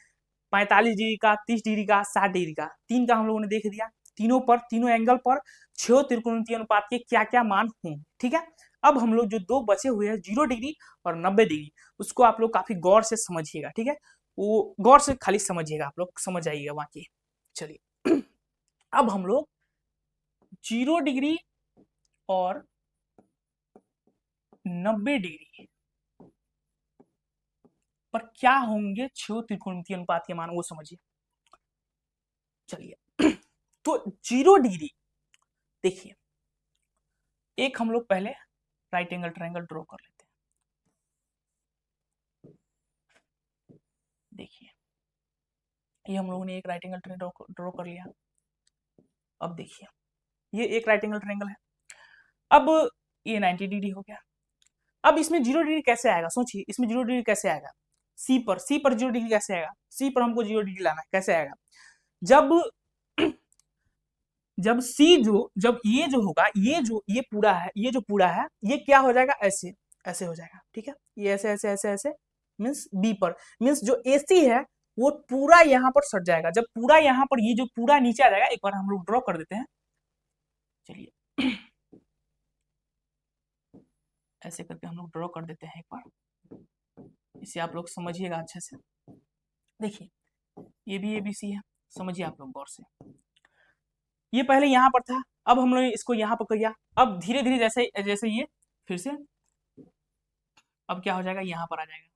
45 डिग्री का, 30 डिग्री का, 60 डिग्री का, तीन का हम लोगों ने देख दिया। तीनों एंगल पर छह त्रिकोणमितीय अनुपात के क्या क्या मान होंगे, ठीक है। अब हम लोग जो दो बचे हुए हैं 0 डिग्री और 90 डिग्री, उसको आप लोग काफी गौर से समझिएगा, ठीक है। वो गौर से खाली समझिएगा, आप लोग समझ आइएगा बाकी। चलिए अब हम लोग 0 डिग्री और 90 डिग्री पर क्या होंगे छह त्रिकोणमितीय अनुपात के मान, वो समझिए। चलिए तो 0 डिग्री देखिए, एक हम लोग पहले राइट एंगल ट्रायंगल ड्रॉ कर लेते हैं। देखिए ये हम लोगों ने एक राइट एंगल ट्रायंगल ड्रॉ कर लिया। अब देखिए ये एक राइट एंगल ट्रायंगल है, अब ये 90 डिग्री हो गया। अब इसमें 0 डिग्री कैसे आएगा, सोचिए इसमें 0 डिग्री कैसे आएगा, सी पर 0 डिग्री कैसे आएगा, सी पर हमको 0 डिग्री लाना है, कैसे आएगा, जब ये जो होगा, ये पूरा है ये क्या हो जाएगा ऐसे हो जाएगा, ठीक है। ये ऐसे मीन्स बी पर, मीन्स जो AC है वो पूरा यहाँ पर सट जाएगा। जब पूरा यहाँ पर ये जो पूरा नीचे आ जाएगा, एक बार हम लोग ड्रॉ कर देते हैं। चलिए ऐसे करके हम लोग ड्रॉ कर देते हैं एक बार, इसे आप लोग समझिएगा अच्छे से। देखिए ये भी ABC है, समझिए आप लोग गौर से। ये पहले यहाँ पर था, अब हम लोग इसको यहाँ पर किया, अब धीरे धीरे जैसे जैसे ये फिर से अब क्या हो जाएगा, यहाँ पर आ जाएगा,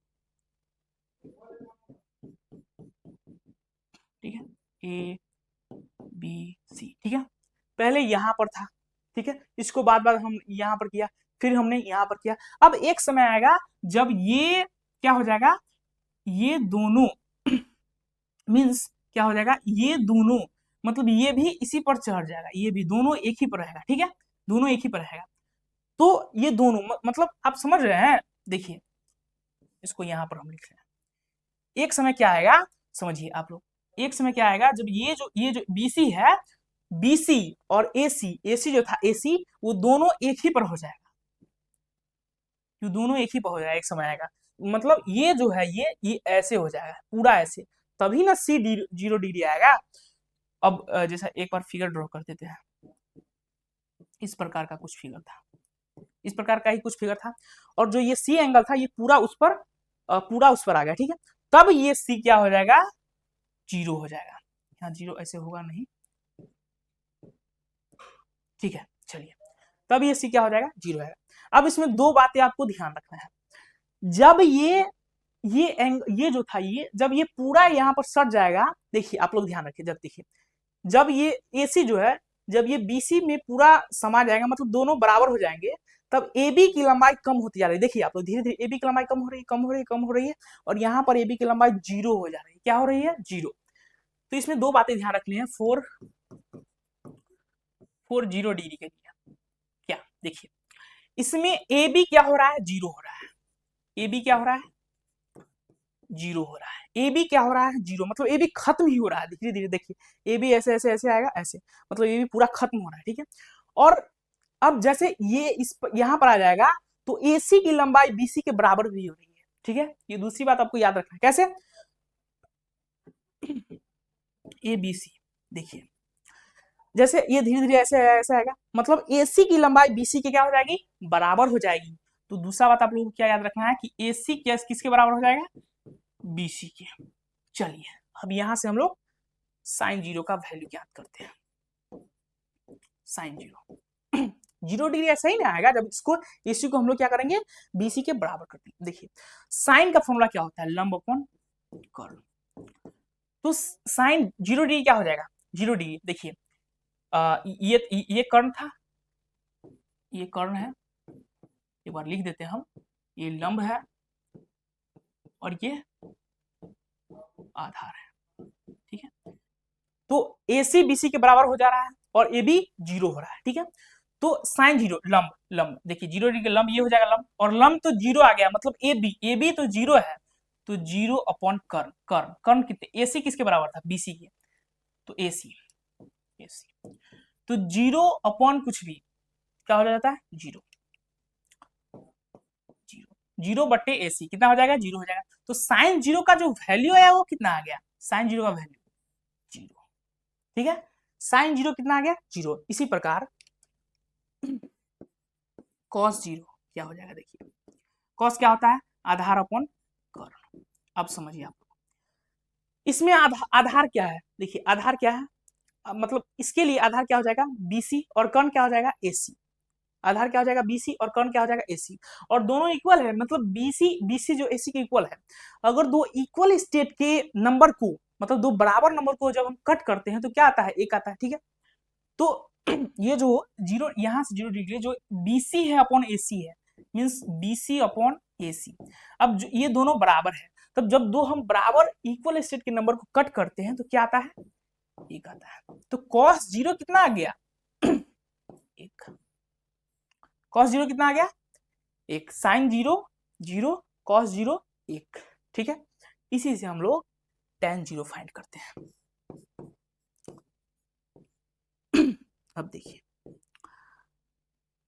ठीक है ABC, ठीक है। पहले यहाँ पर था, ठीक है, इसको बार बार हम यहाँ पर किया, फिर हमने यहाँ पर किया। अब एक समय आएगा जब ये क्या हो जाएगा, ये दोनों मीन्स क्या हो जाएगा, ये दोनों मतलब ये भी इसी पर चढ़ जाएगा, ये भी दोनों एक ही पर रहेगा, ठीक है, दोनों एक ही पर रहेगा। तो ये दोनों मतलब आप समझ रहे हैं। देखिए इसको यहाँ पर हम लिख रहे हैं, एक समय क्या आएगा समझिए आप लोग, एक समय क्या आएगा जब ये जो BC है, BC और AC जो था AC वो दोनों एक ही पर हो जाएगा, दोनों एक ही पर हो जाएगा, एक समय आएगा मतलब ये जो है ये ऐसे हो जाएगा पूरा ऐसे, तभी ना C 0 डिग्री आएगा। अब जैसा एक बार फिगर ड्रॉ कर देते हैं, इस प्रकार का कुछ फिगर था, इस प्रकार का ही कुछ फिगर था, और जो ये C एंगल था ये पूरा उस पर आ गया, ठीक है। तब ये C क्या हो जाएगा 0 हो जाएगा, यहाँ 0 ऐसे होगा नहीं, ठीक है। चलिए तब ये C क्या हो जाएगा 0 है। अब इसमें दो बातें आपको ध्यान रखना है, जब ये ये जो था, ये जब ये पूरा यहाँ पर सट जाएगा, देखिए आप लोग ध्यान रखिए, जब देखिए जब ये AC जो है, जब ये BC में पूरा समा जाएगा, मतलब दोनों बराबर हो जाएंगे, तब AB की लंबाई कम होती जा रही है। देखिए आप लोग धीरे धीरे AB की लंबाई कम हो रही है, कम हो रही है, कम हो रही है, और यहाँ पर AB की लंबाई 0 हो जा रही है। क्या हो रही है? 0। तो इसमें दो बातें ध्यान रखनी है, 4 डिग्री के लिए। क्या देखिए, इसमें AB क्या हो रहा है? 0 हो रहा है। AB क्या हो रहा है? 0 हो रहा है। AB क्या हो रहा है? 0, मतलब AB खत्म ही हो रहा है धीरे धीरे। देखिए AB ऐसे ऐसे ऐसे आएगा, ऐसे, मतलब AB पूरा खत्म हो रहा है, ठीक है। और अब जैसे ये यहाँ पर आ जाएगा, तो AC की लंबाई BC के बराबर भी हो रही है, ठीक है। ये दूसरी बात आपको याद रखना है। कैसे? ABC, देखिए जैसे ये धीरे धीरे ऐसे ऐसे आएगा, मतलब AC की लंबाई BC के क्या हो जाएगी? बराबर हो जाएगी। तो दूसरा बात आप लोगों को क्या याद रखना है कि AC किसके बराबर हो जाएगा? BC के। चलिए अब यहां से हम लोग साइन 0 का वैल्यू ज्ञात करते हैं। साइन 0 डिग्री ऐसा ही ना आएगा जब इसको AC को हम लोग क्या करेंगे? BC के बराबर कर देंगे। देखिए साइन का फॉर्मूला क्या होता है? लंब अपॉन कर्ल। तो साइन 0 डिग्री क्या हो जाएगा? 0 डिग्री, देखिए ये कर्ण था, ये कर्ण है, एक बार लिख देते हैं हम, ये लंब है और ये आधार है, ठीक है। तो AC BC के बराबर हो जा रहा है और AB 0 हो रहा है, ठीक है। तो साइन 0 लंब, लंब देखिए 0 डिग्री लंब ये हो जाएगा लंब, और लंब तो 0 आ गया, मतलब AB तो 0 है, तो 0 अपॉन कर्ण। कर्ण कर्ण कितने? AC किसके बराबर था? BC के, तो AC तो 0 अपॉन कुछ भी क्या हो जाता है? 0 0/AC कितना हो जाएगा? 0 हो जाएगा। तो साइन 0 का जो वैल्यू है वो कितना आ गया? साइन 0 का वैल्यू 0, ठीक है। साइन 0 कितना आ गया? 0। इसी प्रकार कॉस 0 क्या हो जाएगा? देखिए कॉस क्या होता है? आधार अपॉन कर्ण। अब समझिए आप, इसमें आधार क्या है? देखिए आधार क्या है, मतलब इसके लिए आधार क्या हो जाएगा? BC, और कर्ण क्या हो जाएगा? AC। आधार क्या हो जाएगा? BC, और कर्ण क्या हो जाएगा? AC। और दोनों इक्वल है, मतलब BC जो AC के इक्वल है। अगर दो इक्वल स्टेट के नंबर को, मतलब दो बराबर नंबर को जब हम कट करते हैं तो क्या आता है? 1 आता है, ठीक है। तो ये जो 0 यहाँ से 0 डिग्री जो BC है अपॉन AC है, मीन्स BC अपॉन AC। अब ये दोनों बराबर है, तब जब दो हम बराबर इक्वल स्टेट के नंबर को कट करते हैं तो क्या आता है? 1 आता है। तो cos 0 कितना आ गया? 1। cos 0 कितना आ गया? 1। साइन 0 0, cos 0 1, ठीक है। इसी से हम लोग tan 0 फाइंड करते हैं। अब देखिए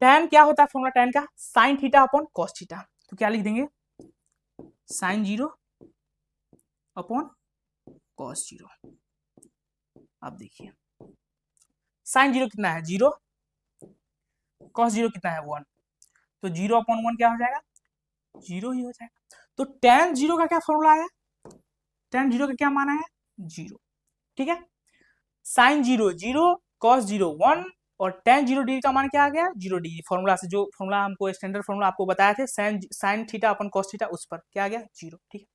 tan क्या होता है? फॉर्मूला tan का sine theta upon cos theta. तो क्या लिख देंगे? Sine 0 upon cos 0। अब देखिए साइन 0 कितना है? 0, कॉस 0 कितना है? 1, तो 0 अपॉन 1 क्या हो जाएगा? 0 ही हो जाएगा। तो tan 0 का क्या फॉर्मूला आया? tan 0 का क्या माना है? 0, ठीक है। साइन 0 0, कॉस 0 1, और tan 0 डिग्री का मान क्या आ गया? 0 डिग्री। फॉर्मूला से जो फॉर्मूला हमको स्टैंडर्ड फॉर्मूला आपको बताया थे, साइन थीटा अपन कॉस थीटा, उस पर क्या आ गया? 0, ठीक है।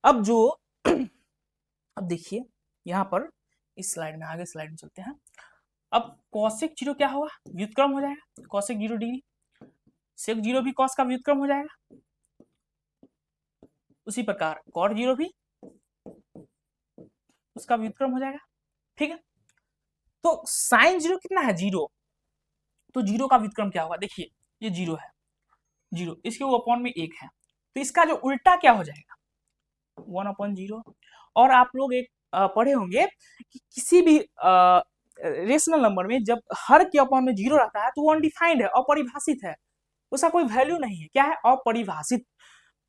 अब जो अब देखिए यहाँ पर इस स्लाइड में, आगे स्लाइड में चलते हैं। अब कॉसेक 0 क्या होगा? व्युत्क्रम हो जाएगा। कॉसेक 0 डिग्री, सेक 0 भी कॉस का व्युत्क्रम हो जाएगा। उसी प्रकार कॉट 0 भी उसका व्युत्क्रम हो जाएगा, ठीक है। तो साइन 0 कितना है? 0, तो 0 का व्युत्क्रम क्या होगा? देखिए ये 0 है, 0 इसके अपॉन में 1 है, तो इसका जो उल्टा क्या हो जाएगा? 1/0। और आप लोग एक पढ़े होंगे कि किसी भी रेशनल नंबर में जब हर के अपॉन में 0 रहता है तो वो अनडिफाइंड है, अपरिभाषित है, उसका कोई वैल्यू नहीं है। क्या है? अपरिभाषित।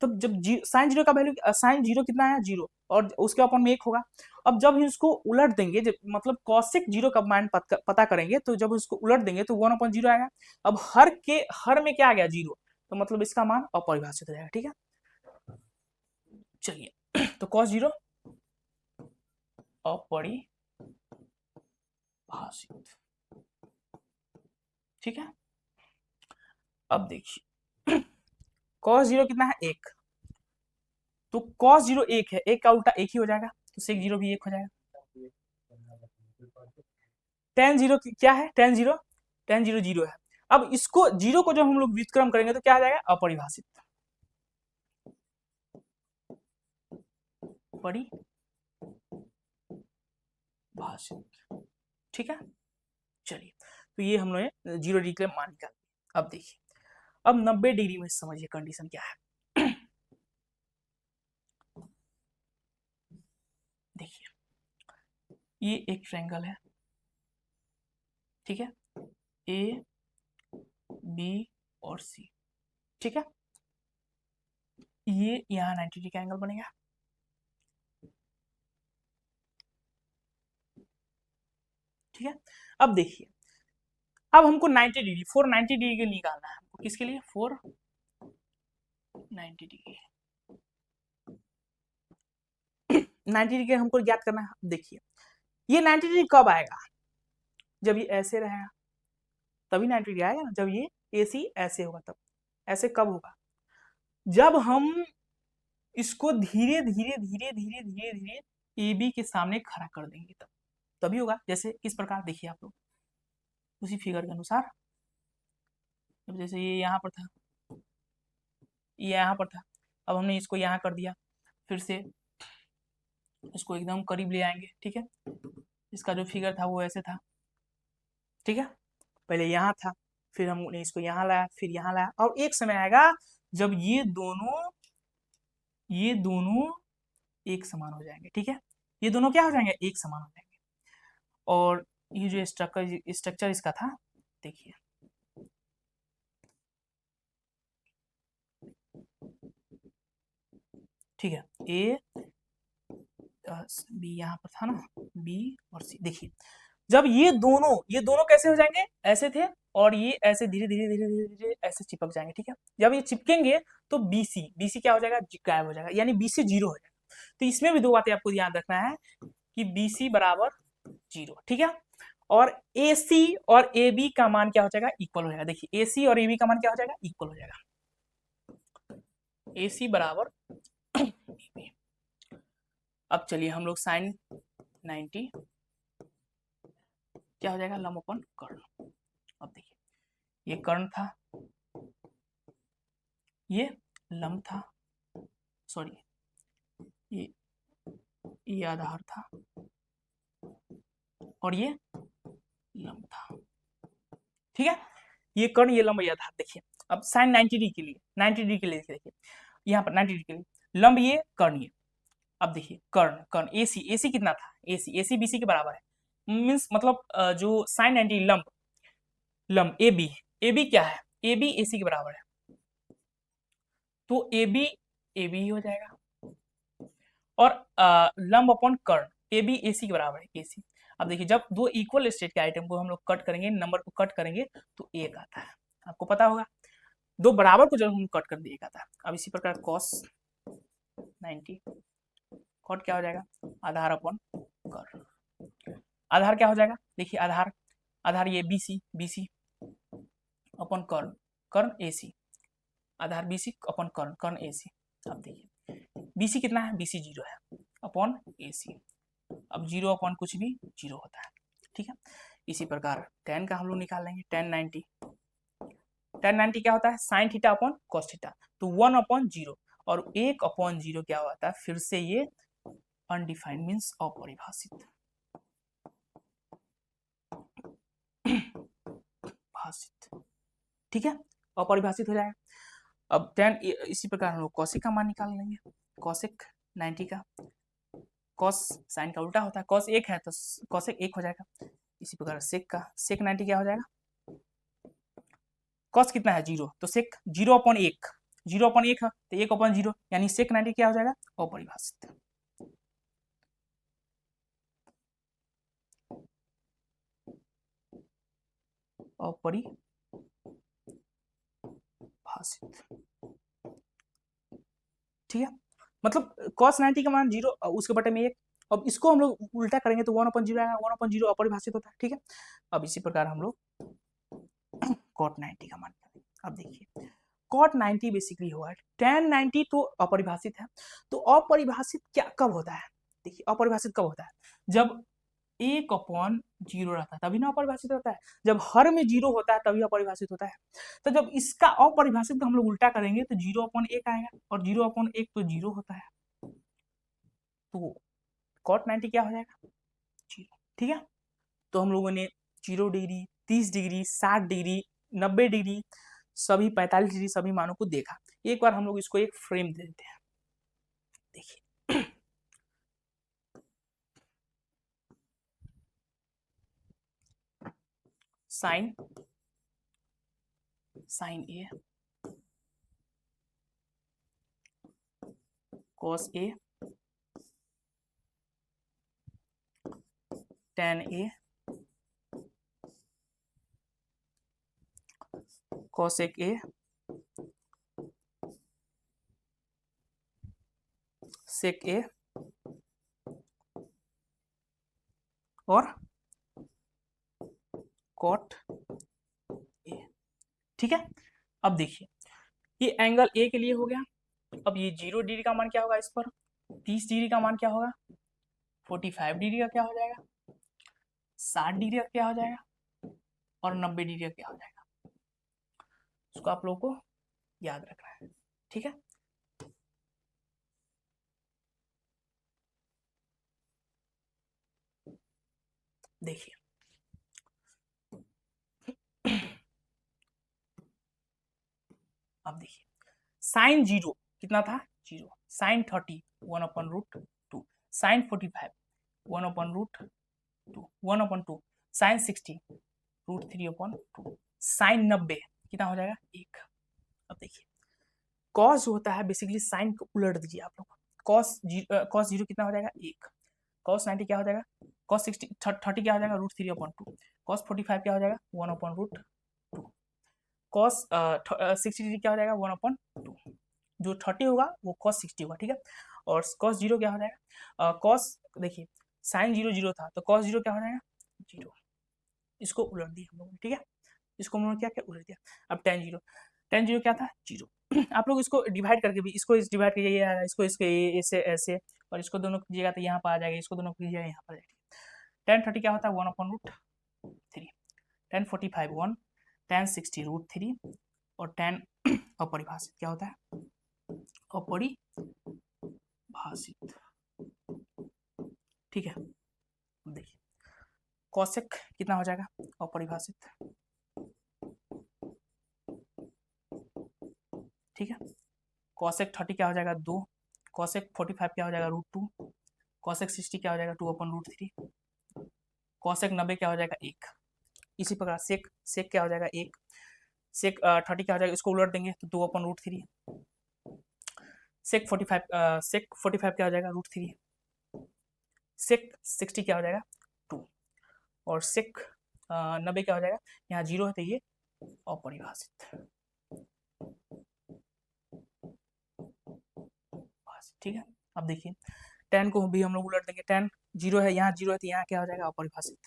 तो जब साइन 0 का वैल्यू, साइन 0 कितना है? 0, और उसके अपॉन में 1 होगा। अब जब इसको उलट देंगे, जब मतलब कॉसेक 0 का मान पता करेंगे, तो जब उसको उलट देंगे तो 1/0 आएगा। अब हर में क्या आ गया? 0, तो मतलब इसका मान अपरिभाषित हो जाएगा, ठीक है। चलिए तो cos 0 अपरिभाषित, ठीक है। अब देखिए cos 0 कितना है? 1, तो cos 0 1 है, एक का उल्टा एक ही हो जाएगा, तो sec 0 भी 1 हो जाएगा। tan 0 क्या है, tan 0 0 है। अब इसको जीरो को जब हम लोग व्युत्क्रम करेंगे तो क्या आ जाएगा, अपरिभाषित, परिभाषित, ठीक है। चलिए, तो ये हम लोग 0 डिग्री का मान निकाल। अब देखिए, अब 90 डिग्री में समझिए कंडीशन क्या है। देखिए, ये एक ट्रायंगल है, ठीक है, ए बी और सी, ठीक है। ये यहाँ 90 डिग्री का एंगल बनेगा, ठीक है। अब देखिए, अब हमको 90 डिग्री 490 डिग्री के निकालना है हमको, किसके लिए, 490 डिग्री 90 डिग्री हमको ज्ञात करना है। देखिए, ये 90 डिग्री कब आएगा, जब ये ऐसे रहेगा तभी 90 डिग्री आएगा ना, जब ये AC ऐसे होगा तब। ऐसे कब होगा, जब हम इसको धीरे धीरे धीरे धीरे धीरे धीरे AB के सामने खड़ा कर देंगे तब, तभी होगा। जैसे किस प्रकार, देखिए आप लोग उसी फिगर के अनुसार, जब जैसे ये यहाँ पर था, ये यहाँ पर था, अब हमने इसको यहाँ कर दिया, फिर से इसको एकदम करीब ले आएंगे, ठीक है। इसका जो फिगर था वो ऐसे था, ठीक है, पहले यहाँ था, फिर हमने इसको यहाँ लाया, फिर यहाँ लाया, और एक समय आएगा जब ये दोनों एक समान हो जाएंगे, ठीक है। ये दोनों क्या हो जाएंगे, एक समान हो जाएंगे। और ये जो स्ट्रक्चर इसका था, देखिए, ठीक है, ए बी यहाँ पर था ना, बी और सी। देखिए, जब ये दोनों कैसे हो जाएंगे, ऐसे थे, और ये ऐसे धीरे धीरे धीरे धीरे धीरे ऐसे चिपक जाएंगे, ठीक है। जब ये चिपकेंगे तो BC क्या हो जाएगा, गायब हो जाएगा, यानी BC 0 हो जाएगा। तो इसमें भी दो बातें आपको याद रखना है कि BC बराबर 0, ठीक है। और AC और AB का मान क्या हो जाएगा, इक्वल हो जाएगा। देखिए, AC और AB का मान क्या हो जाएगा, इक्वल हो जाएगा, AC बराबर AB। अब चलिए हम लोग sin 90 क्या हो जाएगा, लंब अपन कर्ण। अब देखिए, ये कर्ण था, ये लंब था, सॉरी ये आधार था, और ये लंब था, ठीक है। ये कर्ण, ये लंब, ये आधार। देखिए, अब sin 90 डिग्री के लिए, 90 डिग्री के लिए देखिए, यहाँ पर 90 डिग्री के लिए लंब ये, कर्ण ये। अब देखिए, कर्ण AC कितना था, AC BC के बराबर है, मीन्स मतलब जो sin 90 लंब AB क्या है, AB AC के बराबर है, तो AB ही हो जाएगा। और लंब अपॉन कर्ण, AB AC के बराबर है, AC। अब देखिए, जब दो इक्वल स्टेट के आइटम को हम लोग कट करेंगे, नंबर को कट करेंगे, तो एक आता है, आपको पता होगा। दो बराबर को जब हम कट कर देंगे, एक आता है। अब इसी प्रकार cos 90 कट क्या हो जाएगा, आधार अपॉन कर्ण। आधार क्या हो जाएगा, देखिए, आधार ये BC अपॉन कर्ण AC, आधार BC अपॉन कर्ण AC। अब देखिए, BC कितना है, BC 0 है, अपॉन AC। अब 0 अपॉन कुछ भी 0 होता है, ठीक है। इसी प्रकार tan का हम लोग निकाल लेंगे, tan 90 क्या होता है, sin theta upon cos theta, तो 1 अपॉन 0, और 1 अपॉन 0 क्या होता है, फिर से ये अनडिफाइंड मीन्स अपरिभाषित, ठीक है, अपरिभाषित हो जाएगा। अब tan इसी प्रकार हम लोग cosec का मान निकाल लेंगे, cosec 90 का, cos sin का उल्टा होता है, cos 1 है तो cosec 1 हो जाएगा। इसी प्रकार sec 90 क्या हो जाएगा, cos कितना है 0, तो sec 0 अपॉन 1 है, तो 1 अपॉन 0, यानी sec 90 क्या हो जाएगा, अपरिभाषित। ठीक है, मतलब cos 90 का मान 0, उसके बटे में 1। अब इसको हम लोग उल्टा करेंगे तो 1 अपॉन 0 आएगा, 1 अपॉन 0 अपरिभाषित होता है, ठीक है। अब इसी प्रकार हम लोग cot 90 का मान करेंगे। अब देखिए, कॉट 90 बेसिकली होगा, tan 90 तो अपरिभाषित है। तो अपरिभाषित क्या कब होता है, देखिए अपरिभाषित कब होता है, जब 1/0 रहता है तभी ना अपरिभाषित होता है, जब हर में 0 होता है तभी अपरिभाषित होता है। तो जब इसका अपरिभाषित हम लोग उल्टा करेंगे तो 0/1 आएगा, और 0/1 तो 0 होता है, तो कॉट 90 क्या हो जाएगा, 0। ठीक है, तो हम लोगों ने 0 डिग्री, 30 डिग्री, 60 डिग्री, 90 डिग्री, सभी 45 डिग्री सभी मानों को देखा। एक बार हम लोग इसको एक फ्रेम दे देते हैं, देखिए sign A, cos A, tan A, cosec A, sec ए, और cot ए। ठीक है, अब देखिए ये एंगल ए के लिए हो गया। अब ये 0 डिग्री का मान क्या होगा, इस पर 30 डिग्री का मान क्या होगा, 45 डिग्री का क्या हो जाएगा, 60 डिग्री का क्या हो जाएगा, और 90 डिग्री का क्या हो जाएगा। उसको आप लोगों को याद रखना है। ठीक है, देखिए अब देखिए साइन 0 कितना था, 0, साइन 30 1/√2, साइन 45 1/√2, 1/2, साइन 60 √3/2, साइन 90 कितना हो जाएगा, 1। अब देखिए कॉस जो होता है बेसिकली साइन को उलट दीजिए आप लोग, कॉस 0 कितना हो जाएगा, 1, कॉस 90 क्या हो जाएगा, कॉस 30 क्या हो जाएगा, √3/2, कॉस 45 क्या हो जाएगा, 1/√2, कॉस 60 डिग्री क्या हो जाएगा, 1/2, जो 30 होगा वो कॉस 60 होगा। ठीक है, और कॉस 0 क्या हो जाएगा, कॉस देखिए साइन 0 0 था तो कॉस 0 क्या हो जाएगा, 0। इसको उलट दिया हम लोगों ने। ठीक है, इसको हम लोगों ने क्या उलट दिया। अब tan 0 क्या था, 0। आप लोग इसको डिवाइड करके भी, इसको इस डिवाइड कीजिए, इसको इसके ऐसे ऐसे, और इसको दोनों कीजिएगा तो यहाँ पर आ जाएगा, इसको दोनों कीजिएगा यहाँ पर आ जाएगा। tan 30 क्या होता है, 1/√3, tan 45 1, tan 60 √3, और tan अपरिभाषित क्या होता है, अपरिभाषित। ठीक है, देखिए कॉसेक कितना हो जाएगा, अपरिभाषित। ठीक है, कॉसेक 30 क्या हो जाएगा, 2, कॉसेक 45 क्या हो जाएगा, √2, कॉसेक 60 क्या हो जाएगा, 2/√3, कॉसेक 90 क्या हो जाएगा, 1। इसी प्रकार सेक क्या हो जाएगा, 1, सेक 30 क्या हो जाएगा, इसको उलट देंगे तो 2/√3, सेक 45 क्या हो जाएगा, √3, सेक 60 क्या हो जाएगा, 2, और सेक 90 क्या हो जाएगा, यहाँ 0 है तो ये अपरिभाषित। ठीक है, अब देखिए tan को भी हम लोग उलट देंगे, tan 0 है, यहाँ 0 है तो यहाँ क्या हो जाएगा, अपरिभाषित।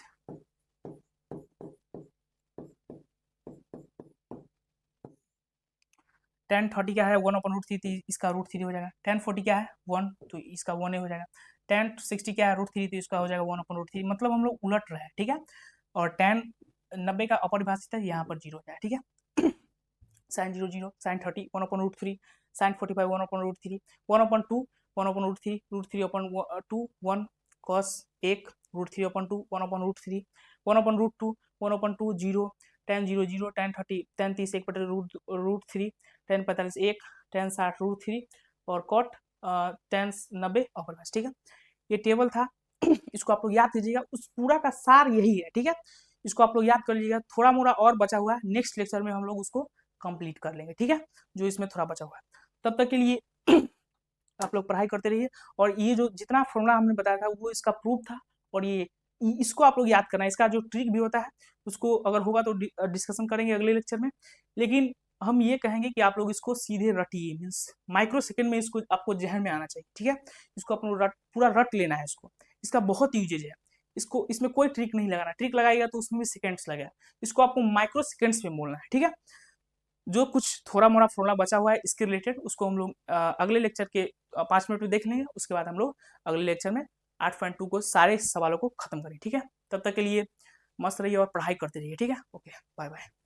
tan 30 क्या है, 1/√3, इसका √3 हो जाएगा। tan 40 क्या है, 1, तो इसका 1 हो जाएगा। tan 60 क्या है, √3, तो इसका हो जाएगा 1/√3। मतलब हम लोग उलट रहे हैं। ठीक है, और tan 90 का अपरिभाषित है, यहाँ पर 0 हो जाएगा। ठीक है, sign 0 0, sign 30 1/√3, sign 45 1/√3, 1/2 1/√3, √3/2 1, cos 1 √3/2, 1/√3, 1/√2 1/2 0, tan 0 0, tan 30 1/√3, tan 45 1, tan 60 √3, और cot tan 90 अपरिभाषित। ठीक है, ये टेबल था, इसको आप लोग याद कीजिएगा, उस पूरा का सार यही है। ठीक है, इसको आप लोग याद कर लीजिएगा, थोड़ा मोड़ा और बचा हुआ है, नेक्स्ट लेक्चर में हम लोग उसको कंप्लीट कर लेंगे। ठीक है, जो इसमें थोड़ा बचा हुआ है, तब तक के लिए आप लोग पढ़ाई करते रहिए। और ये जो जितना फॉर्मूला हमने बताया था वो इसका प्रूफ था, और ये इसको आप लोग याद करना है। इसका जो ट्रिक भी होता है उसको अगर होगा तो डिस्कशन करेंगे अगले लेक्चर में, लेकिन हम ये कहेंगे कि आप लोग इसको सीधे रटिए, मीन्स माइक्रो सेकेंड में इसको आपको जहन में आना चाहिए। ठीक है, इसको अपन पूरा रट लेना है इसको, इसका बहुत यूजेज है। इसको इसमें कोई ट्रिक नहीं लगाना, ट्रिक लगाएगा तो उसमें भी सेकेंड्स लगेगा, इसको आपको माइक्रो सेकेंड्स में बोलना है। ठीक है, जो कुछ थोड़ा मोड़ा फॉर्मूला बचा हुआ है इसके रिलेटेड उसको हम लोग अगले लेक्चर के 5 मिनट में देख लेंगे। उसके बाद हम लोग अगले लेक्चर में 8.2 को सारे सवालों को खत्म करें। ठीक है, तब तक के लिए मस्त रहिए और पढ़ाई करते रहिए। ठीक है, ओके, बाय बाय।